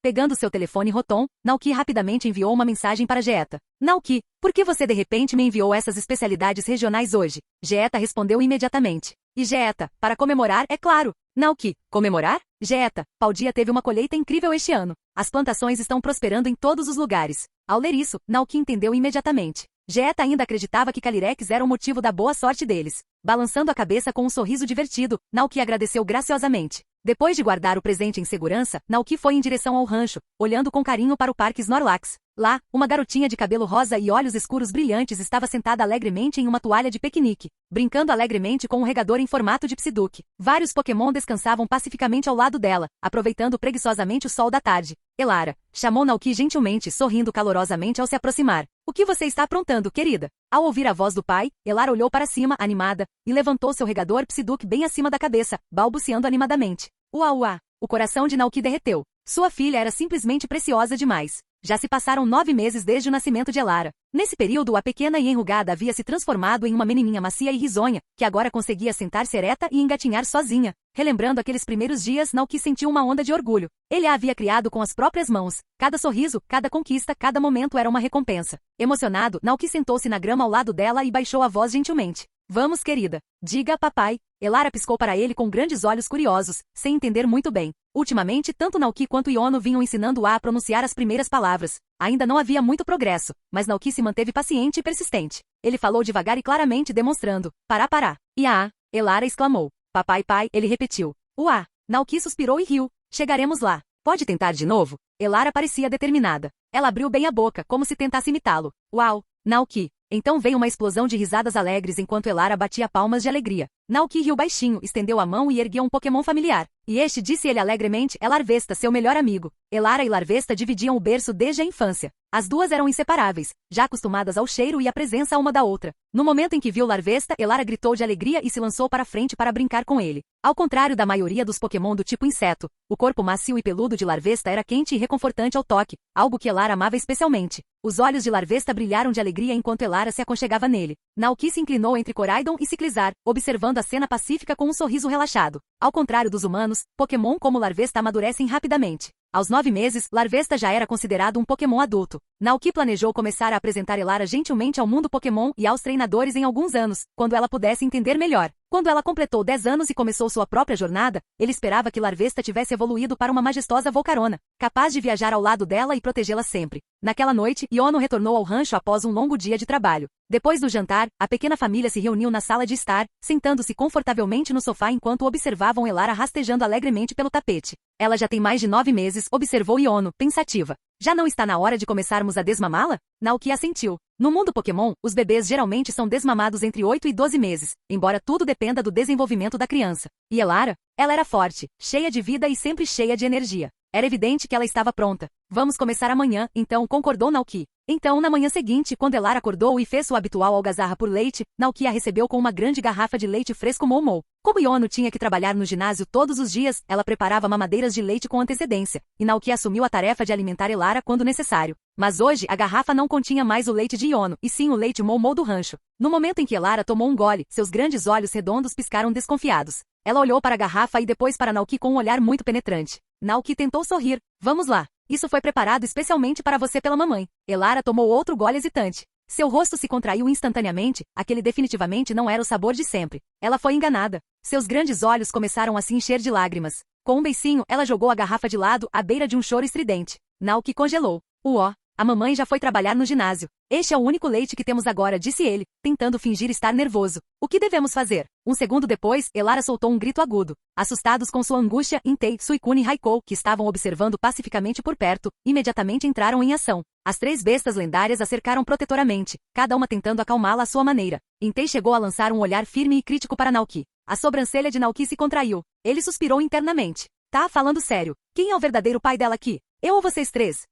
Pegando seu telefone Rotom, Naoki rapidamente enviou uma mensagem para Geeta. Naoki, por que você de repente me enviou essas especialidades regionais hoje? Geeta respondeu imediatamente. E Geeta, para comemorar, é claro. Naoki, comemorar? Geeta, Paldea teve uma colheita incrível este ano. As plantações estão prosperando em todos os lugares. Ao ler isso, Naoki entendeu imediatamente. Geeta ainda acreditava que Calyrex era o motivo da boa sorte deles. Balançando a cabeça com um sorriso divertido, Naoki agradeceu graciosamente. Depois de guardar o presente em segurança, Naoki foi em direção ao rancho, olhando com carinho para o Parque Snorlax. Lá, uma garotinha de cabelo rosa e olhos escuros brilhantes estava sentada alegremente em uma toalha de piquenique, brincando alegremente com um regador em formato de Psyduck. Vários Pokémon descansavam pacificamente ao lado dela, aproveitando preguiçosamente o sol da tarde. Elara, chamou Naoki gentilmente, sorrindo calorosamente ao se aproximar. O que você está aprontando, querida? Ao ouvir a voz do pai, Elara olhou para cima, animada, e levantou seu regador Psyduck bem acima da cabeça, balbuciando animadamente. Uau, uau! O coração de Naoki derreteu. Sua filha era simplesmente preciosa demais. Já se passaram 9 meses desde o nascimento de Elara. Nesse período, a pequena e enrugada havia se transformado em uma menininha macia e risonha, que agora conseguia sentar-se ereta e engatinhar sozinha. Relembrando aqueles primeiros dias, Naoki sentiu uma onda de orgulho. Ele a havia criado com as próprias mãos. Cada sorriso, cada conquista, cada momento era uma recompensa. Emocionado, Naoki sentou-se na grama ao lado dela e baixou a voz gentilmente. Vamos, querida. Diga a papai. Elara piscou para ele com grandes olhos curiosos, sem entender muito bem. Ultimamente, tanto Naoki quanto Iono vinham ensinando-a a pronunciar as primeiras palavras. Ainda não havia muito progresso, mas Naoki se manteve paciente e persistente. Ele falou devagar e claramente demonstrando. Pará. Iá, Elara exclamou. Papai, pai, ele repetiu. Uá. Naoki suspirou e riu. Chegaremos lá. Pode tentar de novo? Elara parecia determinada. Ela abriu bem a boca, como se tentasse imitá-lo. Uau, Naoki. Então veio uma explosão de risadas alegres enquanto Elara batia palmas de alegria. Naoki riu baixinho, estendeu a mão e ergueu um Pokémon familiar. E este, disse ele alegremente, é Larvesta, seu melhor amigo. Elara e Larvesta dividiam o berço desde a infância. As duas eram inseparáveis, já acostumadas ao cheiro e à presença uma da outra. No momento em que viu Larvesta, Elara gritou de alegria e se lançou para frente para brincar com ele. Ao contrário da maioria dos Pokémon do tipo inseto, o corpo macio e peludo de Larvesta era quente e reconfortante ao toque, algo que Elara amava especialmente. Os olhos de Larvesta brilharam de alegria enquanto Elara se aconchegava nele. Naoki se inclinou entre Koraidon e Ciclizar, observando a cena pacífica com um sorriso relaxado. Ao contrário dos humanos, Pokémon como Larvesta amadurecem rapidamente. Aos 9 meses, Larvesta já era considerado um Pokémon adulto. Naoki planejou começar a apresentar Elara gentilmente ao mundo Pokémon e aos treinadores em alguns anos, quando ela pudesse entender melhor. Quando ela completou 10 anos e começou sua própria jornada, ele esperava que Larvesta tivesse evoluído para uma majestosa Volcarona, capaz de viajar ao lado dela e protegê-la sempre. Naquela noite, Iono retornou ao rancho após um longo dia de trabalho. Depois do jantar, a pequena família se reuniu na sala de estar, sentando-se confortavelmente no sofá enquanto observavam Elara rastejando alegremente pelo tapete. Ela já tem mais de 9 meses, observou Iono, pensativa. Já não está na hora de começarmos a desmamá-la? Naoki assentiu. No mundo Pokémon, os bebês geralmente são desmamados entre 8 e 12 meses, embora tudo dependa do desenvolvimento da criança. E Elara? Ela era forte, cheia de vida e sempre cheia de energia. Era evidente que ela estava pronta. Vamos começar amanhã, então, concordou Naoki. Então, na manhã seguinte, quando Elara acordou e fez sua habitual algazarra por leite, Naoki a recebeu com uma grande garrafa de leite fresco Moumou. Como Iono tinha que trabalhar no ginásio todos os dias, ela preparava mamadeiras de leite com antecedência, e Naoki assumiu a tarefa de alimentar Elara quando necessário. Mas hoje, a garrafa não continha mais o leite de Iono, e sim o leite Moumou do rancho. No momento em que Elara tomou um gole, seus grandes olhos redondos piscaram desconfiados. Ela olhou para a garrafa e depois para Naoki com um olhar muito penetrante. Naoki tentou sorrir. Vamos lá. Isso foi preparado especialmente para você pela mamãe. Elara tomou outro gole hesitante. Seu rosto se contraiu instantaneamente, aquele definitivamente não era o sabor de sempre. Ela foi enganada. Seus grandes olhos começaram a se encher de lágrimas. Com um beicinho, ela jogou a garrafa de lado, à beira de um choro estridente. Naoki congelou. Uó. A mamãe já foi trabalhar no ginásio. Este é o único leite que temos agora, disse ele, tentando fingir estar nervoso. O que devemos fazer? Um segundo depois, Elara soltou um grito agudo. Assustados com sua angústia, Entei, Suicune e Raikou, que estavam observando pacificamente por perto, imediatamente entraram em ação. As 3 bestas lendárias a cercaram protetoramente, cada uma tentando acalmá-la à sua maneira. Entei chegou a lançar um olhar firme e crítico para Naoki. A sobrancelha de Naoki se contraiu. Ele suspirou internamente. Tá falando sério. Quem é o verdadeiro pai dela aqui? Eu ou vocês 3?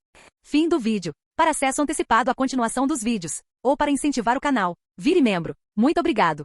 Fim do vídeo. Para acesso antecipado à continuação dos vídeos, ou para incentivar o canal, vire membro. Muito obrigado.